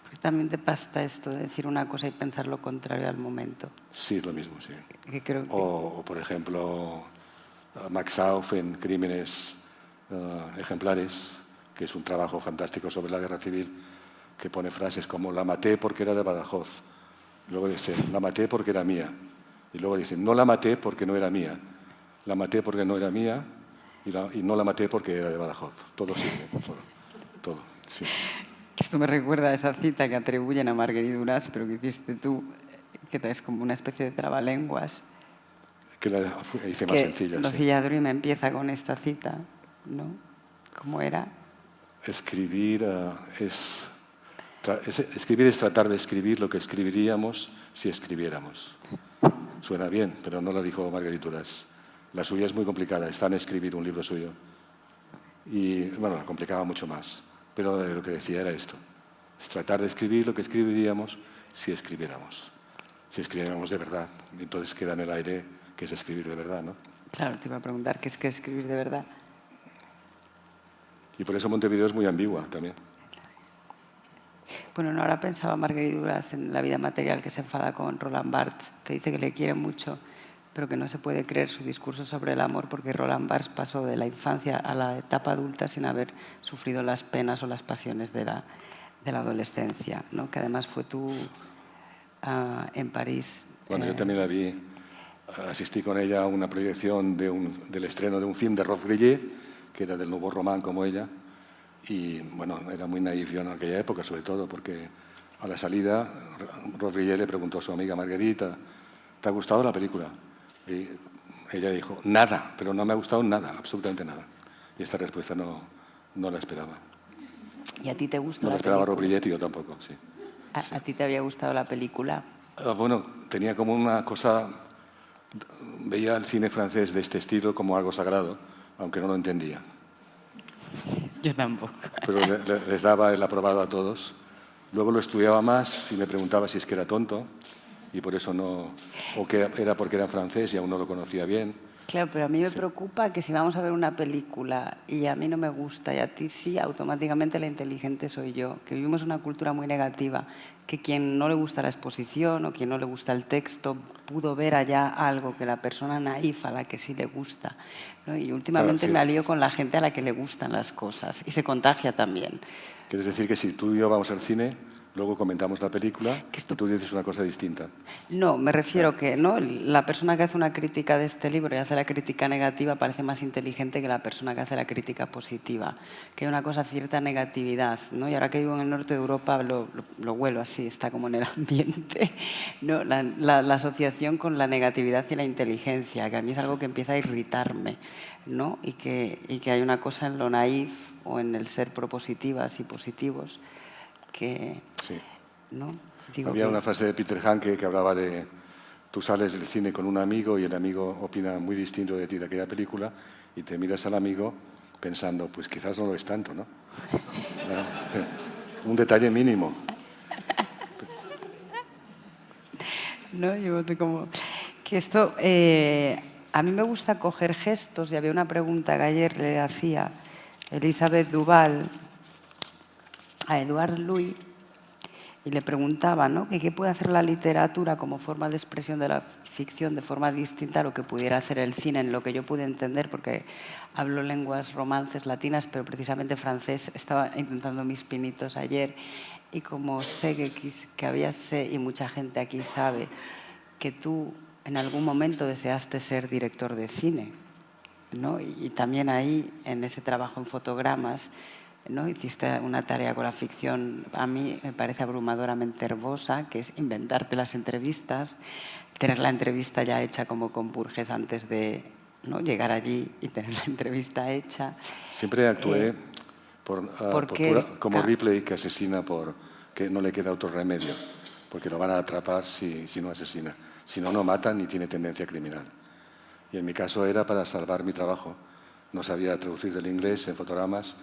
Porque también te pasa esto de decir una cosa y pensar lo contrario al momento. Sí, es lo mismo, sí. Que creo que... O, por ejemplo, Max Auf en Crímenes Ejemplares, que es un trabajo fantástico sobre la guerra civil, que pone frases como la maté porque era de Badajoz. Luego dice, la maté porque era mía. Y luego dicen, no la maté porque no era mía. La maté porque no era mía y no la maté porque era de Badajoz. Todo sirve, todo. Sí. Esto me recuerda a esa cita que atribuyen a Marguerite Duras, pero que hiciste tú, que es como una especie de trabalenguas. Que la hice más sencilla, Lucía Druy empieza con esta cita, ¿no? ¿Cómo era? Escribir es tratar de escribir lo que escribiríamos si escribiéramos. Suena bien, pero no lo dijo Marguerite Duras. La suya es muy complicada, está en escribir un libro suyo. Y, bueno, la complicaba mucho más. Pero lo que decía era esto. Es tratar de escribir lo que escribiríamos si escribiéramos. Si escribiéramos de verdad. Entonces queda en el aire que es escribir de verdad, ¿no? Claro, te iba a preguntar qué es que escribir de verdad. Y por eso Montevideo es muy ambigua también. Bueno, no, ahora pensaba Marguerite Duras en La vida material, que se enfada con Roland Barthes, que dice que le quiere mucho, pero que no se puede creer su discurso sobre el amor porque Roland Barthes pasó de la infancia a la etapa adulta sin haber sufrido las penas o las pasiones de la adolescencia, ¿no? Que además fue tú en París. Bueno, yo también la vi. Asistí con ella a una proyección del estreno de un film de Rolf Grillet, que era del Nouveau Roman como ella. Y bueno, era muy naif yo en aquella época, sobre todo, porque a la salida Rolf Grillet le preguntó a su amiga Margarita, ¿te ha gustado la película? Y ella dijo, nada, pero no me ha gustado nada, absolutamente nada. Y esta respuesta no la esperaba. ¿Y a ti te gustó no la película? No la esperaba Rolf Grillet y yo tampoco, sí. ¿A ti te había gustado la película? Bueno, tenía como una cosa... Veía el cine francés de este estilo como algo sagrado, aunque no lo entendía. Yo tampoco. Pero les daba el aprobado a todos. Luego lo estudiaba más y me preguntaba si es que era tonto. y por eso no... O que era porque era francés y aún no lo conocía bien. Claro, pero a mí me preocupa que si vamos a ver una película y a mí no me gusta y a ti sí, automáticamente la inteligente soy yo. Que vivimos una cultura muy negativa, que quien no le gusta la exposición o quien no le gusta el texto pudo ver allá algo que la persona naif a la que sí le gusta, ¿no? Y últimamente Claro, sí. me alío con la gente a la que le gustan las cosas y se contagia también. Quieres decir que si tú y yo vamos al cine, luego comentamos la película Que y esto... tú dices una cosa distinta. No, me refiero que ¿no? La persona que hace una crítica de este libro y hace la crítica negativa parece más inteligente que la persona que hace la crítica positiva. Que hay una cosa, cierta negatividad, ¿no? Y ahora que vivo en el norte de Europa lo huelo así, está como en el ambiente, ¿no? La asociación con la negatividad y la inteligencia, que a mí es algo que empieza a irritarme, ¿no? Y que hay una cosa en lo naif o en el ser propositivas y positivos que... Sí. ¿no? Digo Había que... una frase de Peter Hanke que hablaba de tú sales del cine con un amigo y el amigo opina muy distinto de ti de aquella película y te miras al amigo pensando, pues quizás no lo es tanto, ¿no? Un detalle mínimo. ¿No? Yo como... Que esto... a mí me gusta coger gestos y había una pregunta que ayer le hacía Elisabeth Duval a Edouard Louis y le preguntaba, ¿no?, que qué puede hacer la literatura como forma de expresión de la ficción de forma distinta a lo que pudiera hacer el cine, en lo que yo pude entender, porque hablo lenguas romances latinas, pero precisamente francés. Estaba intentando mis pinitos ayer y como sé que había y mucha gente aquí sabe que tú en algún momento deseaste ser director de cine, ¿no? Y también ahí, en ese trabajo en fotogramas, ¿no?, hiciste una tarea con la ficción, a mí me parece abrumadoramente hermosa, que es inventarte las entrevistas, tener la entrevista ya hecha como con Burges antes de, ¿no?, llegar allí y tener la entrevista hecha. Siempre actué como Ripley, que asesina que no le queda otro remedio, porque lo van a atrapar si no asesina. Si no, no matan ni tiene tendencia criminal. Y en mi caso era para salvar mi trabajo. No sabía traducir del inglés en fotogramas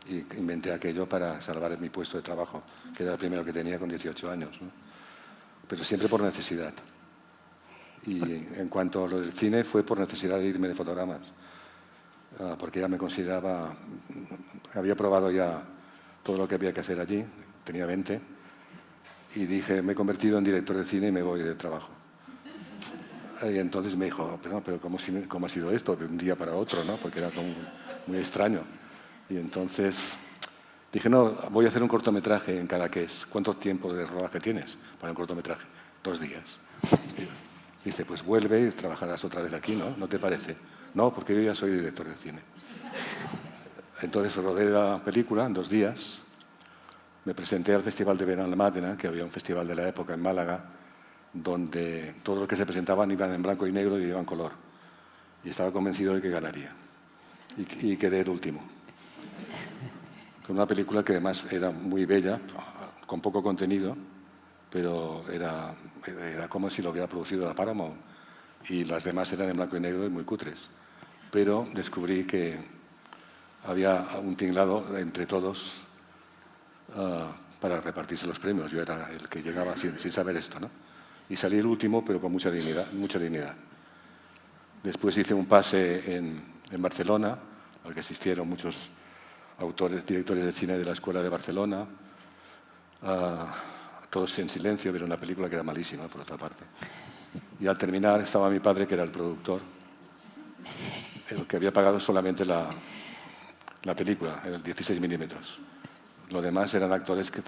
y inventé aquello para salvar mi puesto de trabajo, que era el primero que tenía con 18 años, ¿no? Pero siempre por necesidad. Y en cuanto a lo del cine, fue por necesidad de irme de fotogramas, porque ya me consideraba, había probado ya todo lo que había que hacer allí, tenía 20, y dije, me he convertido en director de cine y me voy del trabajo. Y entonces me dijo, pero ¿cómo ha sido esto de un día para otro, ¿no? Porque era como muy extraño. Y entonces dije, no, voy a hacer un cortometraje en Cadaqués. ¿Cuánto tiempo de rodaje tienes para un cortometraje? 2 días. Y dice, pues vuelve y trabajarás otra vez aquí, ¿no? ¿No te parece? No, porque yo ya soy director de cine. Entonces rodé la película en 2 días. Me presenté al Festival de Benalmádena, que había un festival de la época en Málaga, donde todos los que se presentaban iban en blanco y negro y llevaban color. Y estaba convencido de que ganaría. Y quedé el último. Con una película que además era muy bella, con poco contenido, pero era como si lo hubiera producido la Paramount. Y las demás eran en blanco y negro y muy cutres. Pero descubrí que había un tinglado entre todos para repartirse los premios. Yo era el que llegaba sin saber esto, ¿no? Y salí el último, pero con mucha dignidad, mucha dignidad. Después hice un pase en Barcelona, al que asistieron muchos directores de cine de la Escuela de Barcelona, todos en silencio, vieron una película que era malísima, por otra parte. Y al terminar estaba mi padre, que era el productor, el que había pagado solamente la película, el 16 milímetros. Los demás eran actores que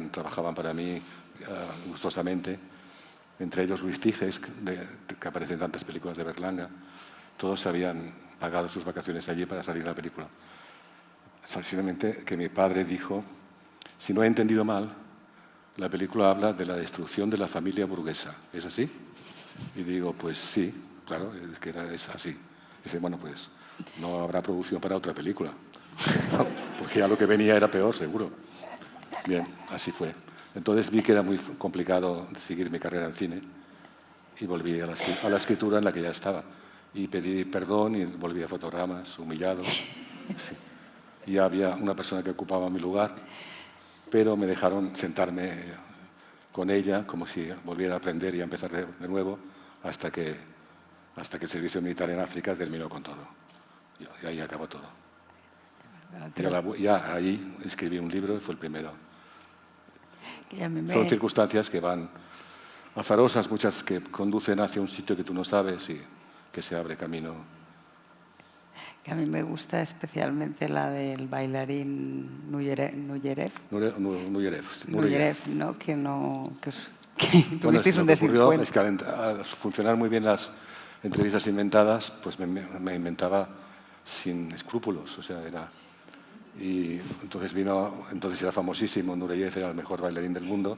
trabajaban para mí gustosamente, entre ellos Luis Tiges, que aparece en tantas películas de Berlanga. Todos habían pagado sus vacaciones allí para salir la película. Sencillamente que mi padre dijo, si no he entendido mal, la película habla de la destrucción de la familia burguesa. ¿Es así? Y digo, pues sí, claro, es así. Dice, bueno, pues no habrá producción para otra película, porque ya lo que venía era peor, seguro. Bien, así fue. Entonces vi que era muy complicado seguir mi carrera en cine y volví a la escritura en la que ya estaba. Y pedí perdón y volví a fotogramas, humillado. Sí. Y había una persona que ocupaba mi lugar, pero me dejaron sentarme con ella, como si volviera a aprender y a empezar de nuevo, hasta que el servicio militar en África terminó con todo. Y ahí acabó todo. Ya ahí escribí un libro y fue el primero. Son circunstancias que van azarosas, muchas que conducen hacia un sitio que tú no sabes y que se abre camino. Que a mí me gusta especialmente la del bailarín Nureyev. Nureyev, ¿no? Que tuvisteis un desencuentro. Es que al funcionar muy bien las entrevistas inventadas, pues me inventaba sin escrúpulos, o sea, y entonces era famosísimo, Nureyev era el mejor bailarín del mundo,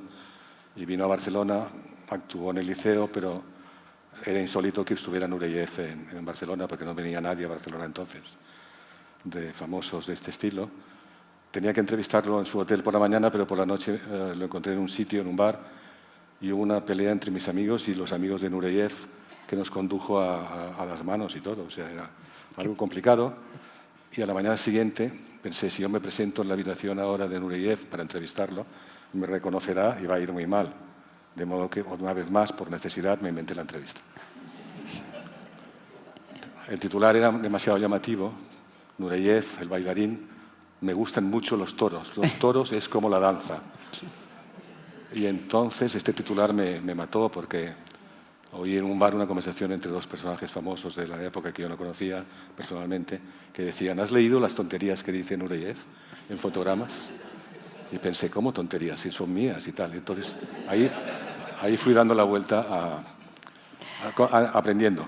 y vino a Barcelona, actuó en el Liceo, pero era insólito que estuviera Nureyev en Barcelona, porque no venía nadie a Barcelona entonces, de famosos de este estilo. Tenía que entrevistarlo en su hotel por la mañana, pero por la noche lo encontré en un sitio, en un bar, y hubo una pelea entre mis amigos y los amigos de Nureyev que nos condujo a las manos y todo. O sea, era algo complicado. Y a la mañana siguiente pensé, si yo me presento en la habitación ahora de Nureyev para entrevistarlo, me reconocerá y va a ir muy mal. De modo que, una vez más, por necesidad, me inventé la entrevista. El titular era demasiado llamativo. Nureyev, el bailarín, me gustan mucho los toros. Los toros es como la danza. Y entonces este titular me mató porque oí en un bar una conversación entre dos personajes famosos de la época que yo no conocía personalmente, que decían, ¿has leído las tonterías que dice Nureyev en Fotogramas? Y pensé, ¿cómo tonterías? Si son mías y tal. Entonces ahí fui dando la vuelta aprendiendo.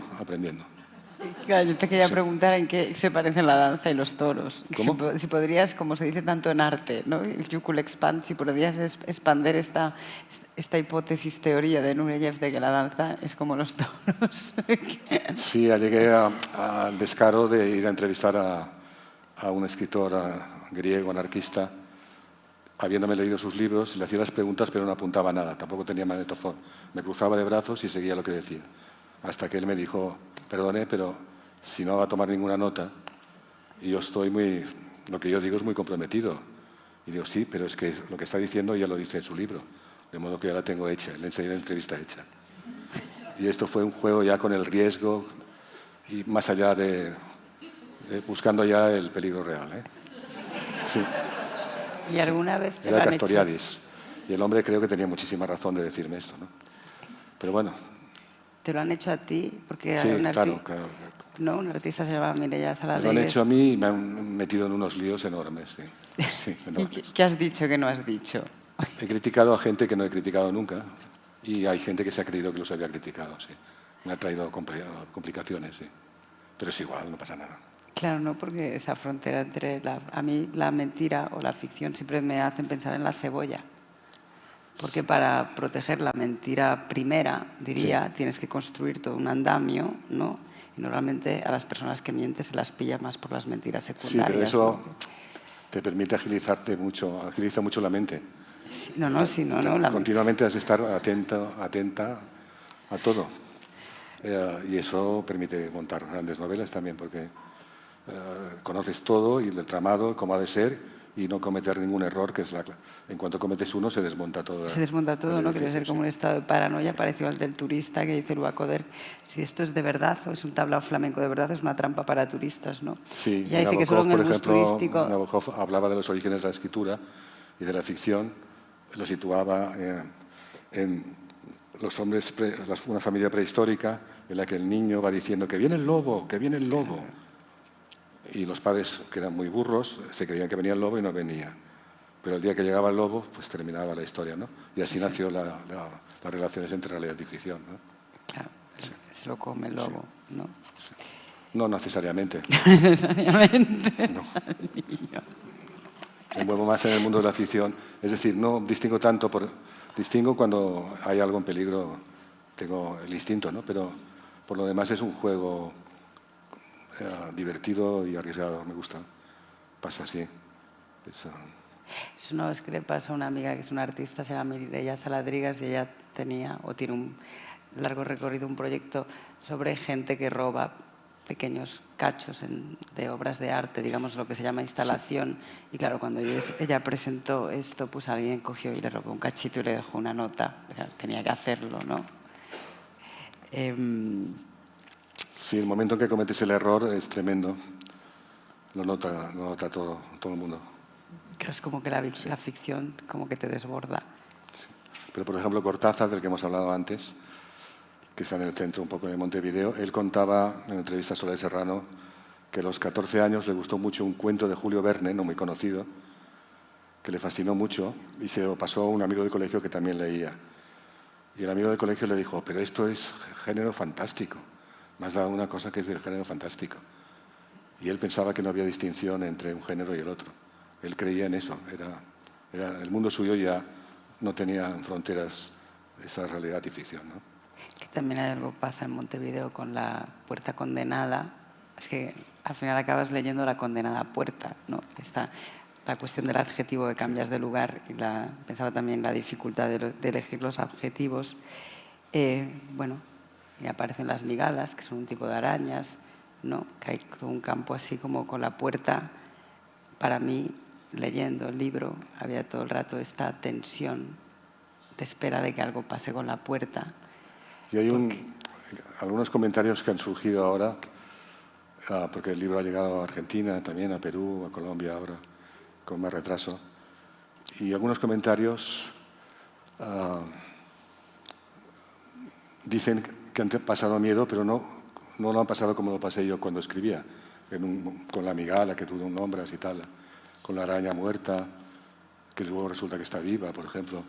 Claro, yo te quería preguntar en qué se parecen la danza y los toros. ¿Cómo? Si podrías, como se dice tanto en arte, ¿no? If you could expand, si podrías expander esta hipótesis, teoría de Nureyev de que la danza es como los toros. Sí, llegué al descaro de ir a entrevistar a un escritor griego, anarquista, habiéndome leído sus libros, le hacía las preguntas pero no apuntaba nada, tampoco tenía magnetofón. Me cruzaba de brazos y seguía lo que decía. Hasta que él me dijo, perdone, pero si no va a tomar ninguna nota, y yo lo que yo digo es muy comprometido. Y digo, sí, pero es que lo que está diciendo ya lo dice en su libro, de modo que ya la tengo hecha, le enseñé la entrevista hecha. Y esto fue un juego ya con el riesgo y más allá buscando ya el peligro real. Sí. ¿Y alguna vez te Era lo han Castoriadis. Y el hombre creo que tenía muchísima razón de decirme esto, ¿no? Pero bueno. ¿Te lo han hecho a ti? Porque Sí, claro. ¿No? Un artista se llama Mireia Saladrigues. Me lo han hecho a mí y me han metido en unos líos enormes, sí. Sí, enormes. ¿Y qué has dicho que no has dicho? He criticado a gente que no he criticado nunca y hay gente que se ha creído que los había criticado, sí. Me ha traído complicaciones, sí. Pero es igual, no pasa nada. Claro, no, porque esa frontera entre a mí la mentira o la ficción siempre me hacen pensar en la cebolla. Porque para proteger la mentira primera, diría, sí, tienes que construir todo un andamio, ¿no? Y normalmente a las personas que mienten se las pilla más por las mentiras secundarias. Sí, pero eso ¿no? Te permite agiliza mucho la mente. Sí, no. Continuamente has de estar atenta a todo. Y eso permite montar grandes novelas también, porque conoces todo y el tramado, cómo ha de ser, y no cometer ningún error, que es en cuanto cometes uno se desmonta todo. Se desmonta todo, ¿no? Quiere ser como un estado de paranoia parecido al del turista que dice Luacoder, si esto es de verdad o es un tablao flamenco de verdad, es una trampa para turistas, ¿no? Sí, ya dice que solo en el bus turístico... Nabokov hablaba de los orígenes de la escritura y de la ficción, lo situaba en los hombres, una familia prehistórica en la que el niño va diciendo que viene el lobo, que viene el lobo. Claro. Y los padres, que eran muy burros, se creían que venía el lobo y no venía. Pero el día que llegaba el lobo, pues terminaba la historia, ¿no? Y así nació las relaciones entre realidad y ficción, ¿no? Claro, se lo come el lobo, sí, ¿no? Sí. No necesariamente. No necesariamente. No. Me muevo más en el mundo de la ficción. Es decir, no distingo tanto, distingo cuando hay algo en peligro, tengo el instinto, ¿no? Pero por lo demás es un juego divertido y arriesgado, me gusta. Pasa así. Eso no es que le pasa a una amiga que es una artista, se llama Mireia Saladrigues, y ella tiene un largo recorrido, un proyecto sobre gente que roba pequeños cachos de obras de arte, digamos lo que se llama instalación. Sí. Y claro, cuando ella presentó esto, pues alguien cogió y le robó un cachito y le dejó una nota. Tenía que hacerlo, ¿no? Sí, el momento en que cometes el error es tremendo. Lo nota todo el mundo. Claro, es como que la ficción como que te desborda. Sí. Pero, por ejemplo, Cortázar, del que hemos hablado antes, que está en el centro un poco de Montevideo, él contaba en entrevista a Soledad Serrano que a los 14 años le gustó mucho un cuento de Julio Verne, no muy conocido, que le fascinó mucho y se lo pasó a un amigo del colegio que también leía. Y el amigo del colegio le dijo, pero esto es género fantástico, me has dado una cosa que es del género fantástico. Y él pensaba que no había distinción entre un género y el otro. Él creía en eso, era el mundo suyo ya no tenía fronteras esa realidad y ficción, ¿no? Que también hay algo pasa en Montevideo con la puerta condenada, es que al final acabas leyendo la condenada puerta, ¿no? Está la cuestión del adjetivo que cambias de lugar y pensaba también la dificultad de elegir los adjetivos. Bueno, y aparecen las migalas, que son un tipo de arañas, ¿no? Que hay todo un campo así como con la puerta. Para mí, leyendo el libro, había todo el rato esta tensión de espera de que algo pase con la puerta. Y hay algunos comentarios que han surgido ahora, porque el libro ha llegado a Argentina, también a Perú, a Colombia ahora, con más retraso. Y algunos comentarios dicen que han pasado miedo, pero no lo han pasado como lo pasé yo cuando escribía, con la migala que tú nombras y tal, con la araña muerta, que luego resulta que está viva, por ejemplo.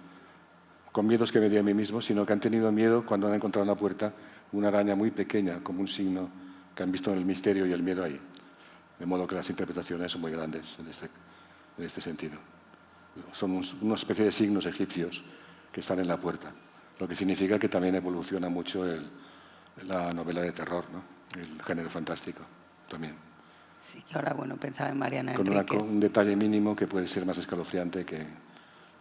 Con miedos que me di a mí mismo, sino que han tenido miedo cuando han encontrado en la puerta una araña muy pequeña, como un signo que han visto en el misterio y el miedo ahí. De modo que las interpretaciones son muy grandes en este sentido. Son una especie de signos egipcios que están en la puerta, lo que significa que también evoluciona mucho la novela de terror, ¿no? El género fantástico también. Sí, que ahora, bueno, pensaba en Mariana Enríquez. Con un detalle mínimo que puede ser más escalofriante que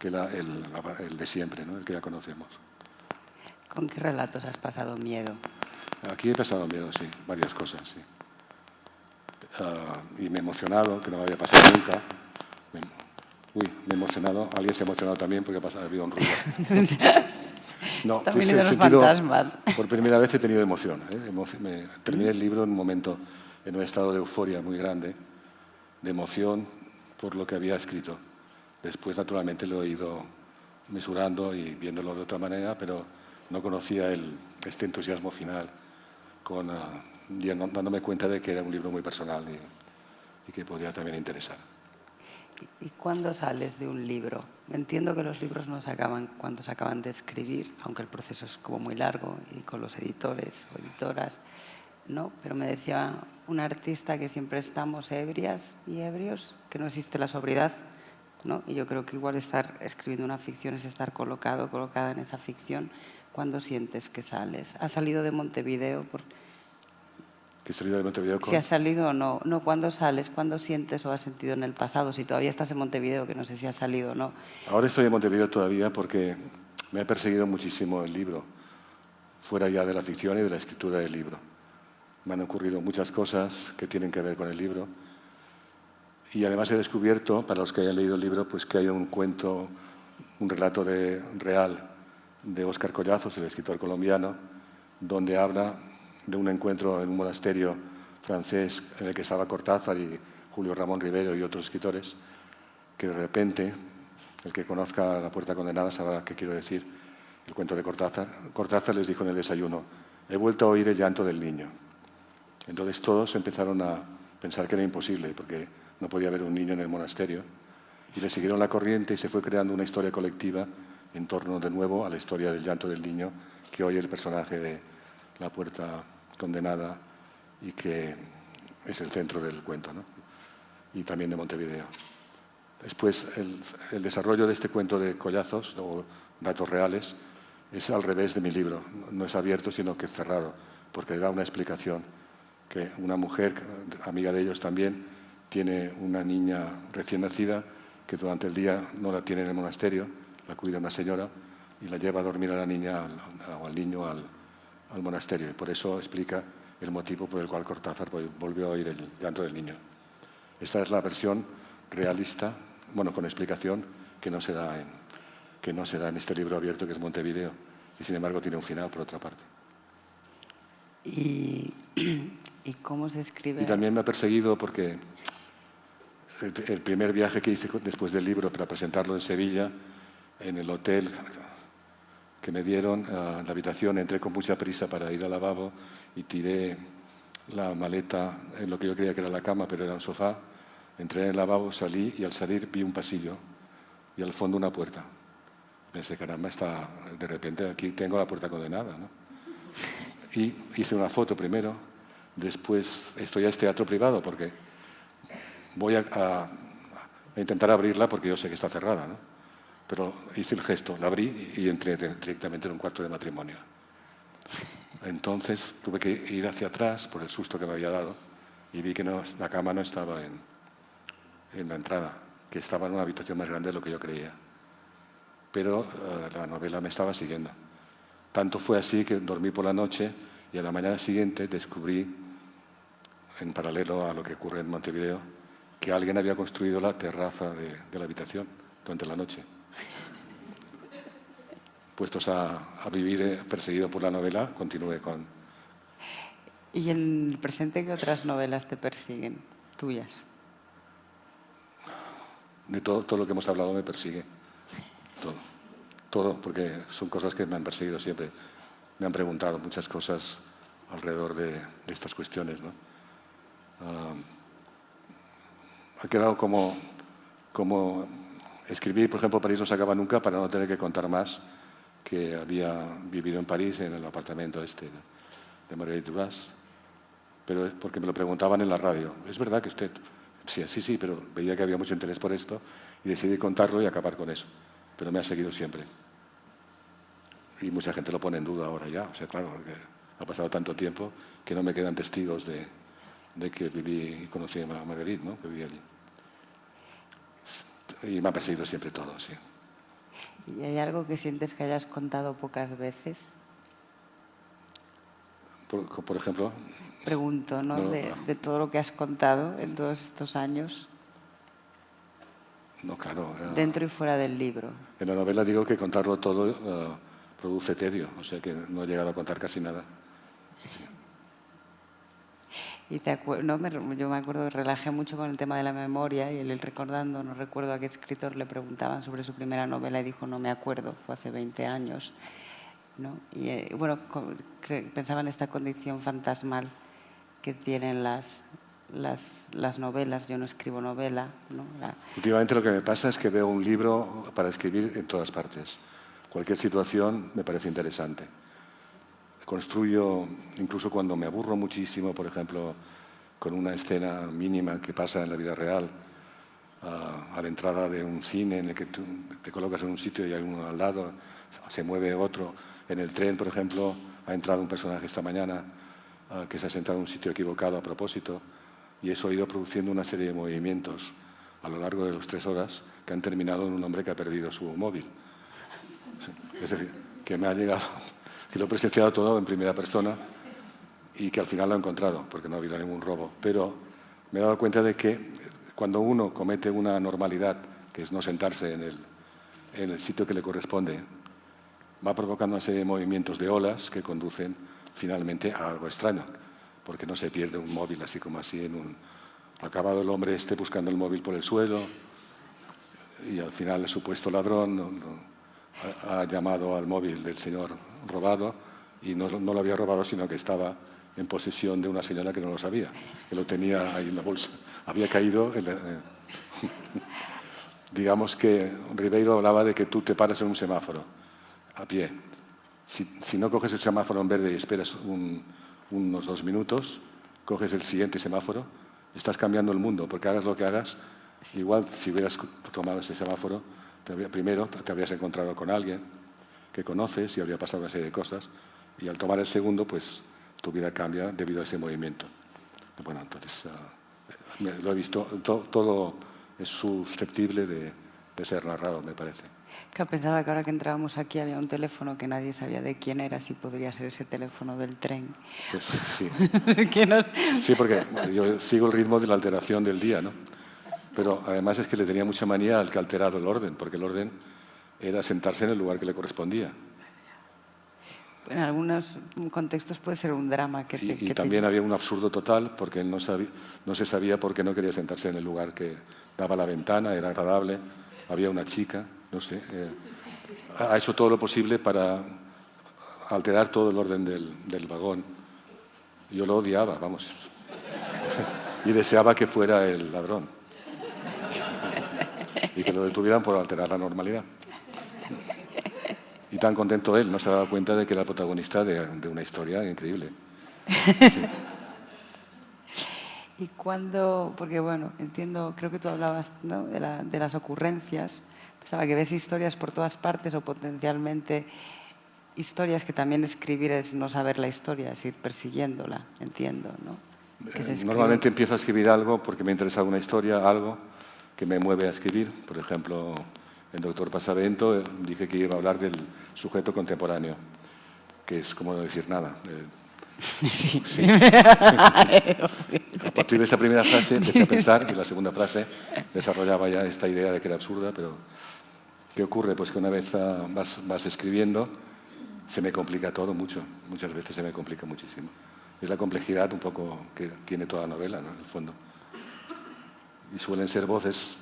el de siempre, ¿no? El que ya conocemos. ¿Con qué relatos has pasado miedo? Aquí he pasado miedo, sí, varias cosas, sí. Y me he emocionado, que no me había pasado nunca. Me he emocionado, alguien se ha emocionado también porque ha habido un ruido. No, también de los fantasmas. Por primera vez he tenido emoción. Terminé el libro en un momento, en un estado de euforia muy grande, de emoción por lo que había escrito. Después, naturalmente, lo he ido mesurando y viéndolo de otra manera, pero no conocía este entusiasmo final, dándome cuenta de que era un libro muy personal y que podía también interesar. ¿Y cuándo sales de un libro? Entiendo que los libros no se acaban cuando se acaban de escribir, aunque el proceso es como muy largo y con los editores o editoras, ¿no? Pero me decía un artista que siempre estamos ebrias y ebrios, que no existe la sobriedad, ¿no? Y yo creo que igual estar escribiendo una ficción es estar colocada en esa ficción. ¿Cuándo sientes que sales? ¿Has salido de Montevideo? ¿Que he salido de Montevideo? Si has salido o no. No, ¿cuándo sales? ¿Cuándo sientes o has sentido en el pasado? Si todavía estás en Montevideo, que no sé si has salido o no. Ahora estoy en Montevideo todavía porque me ha perseguido muchísimo el libro, fuera ya de la ficción y de la escritura del libro. Me han ocurrido muchas cosas que tienen que ver con el libro. Y además he descubierto, para los que hayan leído el libro, pues que hay un cuento, un relato real de Óscar Collazos, el escritor colombiano, donde habla de un encuentro en un monasterio francés en el que estaba Cortázar y Julio Ramón Rivero y otros escritores, que de repente, el que conozca La puerta condenada sabrá qué quiero decir, el cuento de Cortázar. Cortázar les dijo en el desayuno, he vuelto a oír el llanto del niño. Entonces todos empezaron a pensar que era imposible, porque no podía haber un niño en el monasterio, y le siguieron la corriente y se fue creando una historia colectiva en torno de nuevo a la historia del llanto del niño que oye el personaje de La puerta condenada y que es el centro del cuento, ¿no? Y también de Montevideo. Después, el desarrollo de este cuento de Collazos, o datos reales, es al revés de mi libro. No es abierto, sino que es cerrado, porque da una explicación, que una mujer, amiga de ellos también, tiene una niña recién nacida que durante el día no la tiene en el monasterio, la cuida una señora y la lleva a dormir a la niña o al niño al monasterio. Y por eso explica el motivo por el cual Cortázar volvió a oír el llanto del niño. Esta es la versión realista, bueno, con explicación, que no se da en este libro abierto que es Montevideo, y sin embargo tiene un final por otra parte. ¿Y cómo se escribe? Y también me ha perseguido porque el primer viaje que hice después del libro para presentarlo en Sevilla, en el hotel que me dieron, en la habitación, entré con mucha prisa para ir al lavabo y tiré la maleta en lo que yo creía que era la cama, pero era un sofá. Entré en el lavabo, salí y al salir vi un pasillo y al fondo una puerta. Pensé, caramba, de repente aquí tengo la puerta condenada, ¿no? Y hice una foto primero, después esto ya es teatro privado porque voy a intentar abrirla porque yo sé que está cerrada, ¿no? Pero hice el gesto, la abrí y entré directamente en un cuarto de matrimonio. Entonces tuve que ir hacia atrás por el susto que me había dado y vi que la cama no estaba en la entrada, que estaba en una habitación más grande de lo que yo creía. Pero la novela me estaba siguiendo. Tanto fue así que dormí por la noche y a la mañana siguiente descubrí, en paralelo a lo que ocurre en Montevideo, que alguien había construido la terraza de la habitación durante la noche. Puestos a vivir perseguido por la novela, continué con... ¿Y en el presente qué otras novelas te persiguen, tuyas? De todo lo que hemos hablado me persigue. Todo, porque son cosas que me han perseguido siempre. Me han preguntado muchas cosas alrededor de estas cuestiones, ¿no? Ha quedado como escribir, por ejemplo, París no se acaba nunca para no tener que contar más que había vivido en París en el apartamento de Marguerite Duras, pero porque me lo preguntaban en la radio. ¿Es verdad que usted...? Sí, pero veía que había mucho interés por esto y decidí contarlo y acabar con eso. Pero me ha seguido siempre. Y mucha gente lo pone en duda ahora ya. O sea, claro, que ha pasado tanto tiempo que no me quedan testigos de que viví y conocí a Marguerite, ¿no? Que viví allí. Y me ha perseguido siempre todo, sí. ¿Y hay algo que sientes que hayas contado pocas veces? Por ejemplo... Pregunto, ¿no? De todo lo que has contado en todos estos años. No, claro. Dentro y fuera del libro. En la novela digo que contarlo todo produce tedio, o sea que no he llegado a contar casi nada. Sí. Y yo me acuerdo que relajé mucho con el tema de la memoria y él recordando, no recuerdo a qué escritor le preguntaban sobre su primera novela y dijo, no me acuerdo, fue hace 20 años. ¿No? Y bueno, pensaba en esta condición fantasmal que tienen las novelas. Yo no escribo novela, ¿no? Últimamente lo que me pasa es que veo un libro para escribir en todas partes. Cualquier situación me parece interesante. Construyo, incluso cuando me aburro muchísimo, por ejemplo, con una escena mínima que pasa en la vida real, a la entrada de un cine en el que tú te colocas en un sitio y hay uno al lado, se mueve otro. En el tren, por ejemplo, ha entrado un personaje esta mañana que se ha sentado en un sitio equivocado a propósito y eso ha ido produciendo una serie de movimientos a lo largo de las 3 horas que han terminado en un hombre que ha perdido su móvil. Es decir, que me ha llegado, que lo he presenciado todo en primera persona y que al final lo he encontrado, porque no ha habido ningún robo. Pero me he dado cuenta de que cuando uno comete una normalidad, que es no sentarse en el sitio que le corresponde, va provocando una serie de movimientos de olas que conducen finalmente a algo extraño, porque no se pierde un móvil así como así ha acabado el hombre buscando el móvil por el suelo y al final el supuesto ladrón ha llamado al móvil del señor robado y no lo había robado, sino que estaba en posesión de una señora que no lo sabía, que lo tenía ahí en la bolsa. Había caído... Digamos que Ribeiro hablaba de que tú te paras en un semáforo a pie. Si no coges el semáforo en verde y esperas unos 2 minutos, coges el siguiente semáforo, estás cambiando el mundo, porque hagas lo que hagas, igual si hubieras tomado ese semáforo, primero te habrías encontrado con alguien que conoces y habría pasado una serie de cosas, y al tomar el segundo, pues tu vida cambia debido a ese movimiento. Bueno, entonces lo he visto, todo es susceptible de ser narrado, me parece. Que pensaba que ahora que entrábamos aquí había un teléfono que nadie sabía de quién era, si podría ser ese teléfono del tren. Pues sí. Que nos... Sí, porque yo sigo el ritmo de la alteración del día, ¿no? Pero además es que le tenía mucha manía al que alterara el orden, porque el orden era sentarse en el lugar que le correspondía. En algunos contextos puede ser un drama. Y también había un absurdo total, porque él no se sabía por qué no quería sentarse en el lugar que daba la ventana, era agradable, había una chica, no sé. Ha hecho todo lo posible para alterar todo el orden del vagón. Yo lo odiaba, vamos. Y deseaba que fuera el ladrón. Y que lo detuvieran por alterar la normalidad. Y tan contento él, no se daba cuenta de que era el protagonista de una historia increíble. Sí. Y cuando, porque bueno, entiendo, creo que tú hablabas, ¿no?, de las ocurrencias. Pensaba que ves historias por todas partes o potencialmente historias que también escribir es no saber la historia, es ir persiguiéndola, entiendo, ¿no? Normalmente empiezo a escribir algo porque me ha interesado una historia, algo que me mueve a escribir. Por ejemplo, en Doctor Pasavento dije que iba a hablar del sujeto contemporáneo, que es como no decir nada. Sí. A partir de esa primera frase empecé a pensar y la segunda frase desarrollaba ya esta idea de que era absurda, pero ¿qué ocurre? Pues que una vez vas escribiendo se me complica todo mucho, muchas veces se me complica muchísimo. Es la complejidad un poco que tiene toda novela, ¿no?, en el fondo. Y suelen ser voces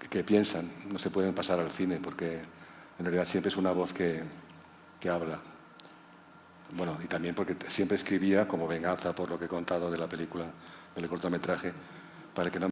que piensan, no se pueden pasar al cine porque en realidad siempre es una voz que habla. Bueno, y también porque siempre escribía como venganza por lo que he contado de la película, del cortometraje, para que no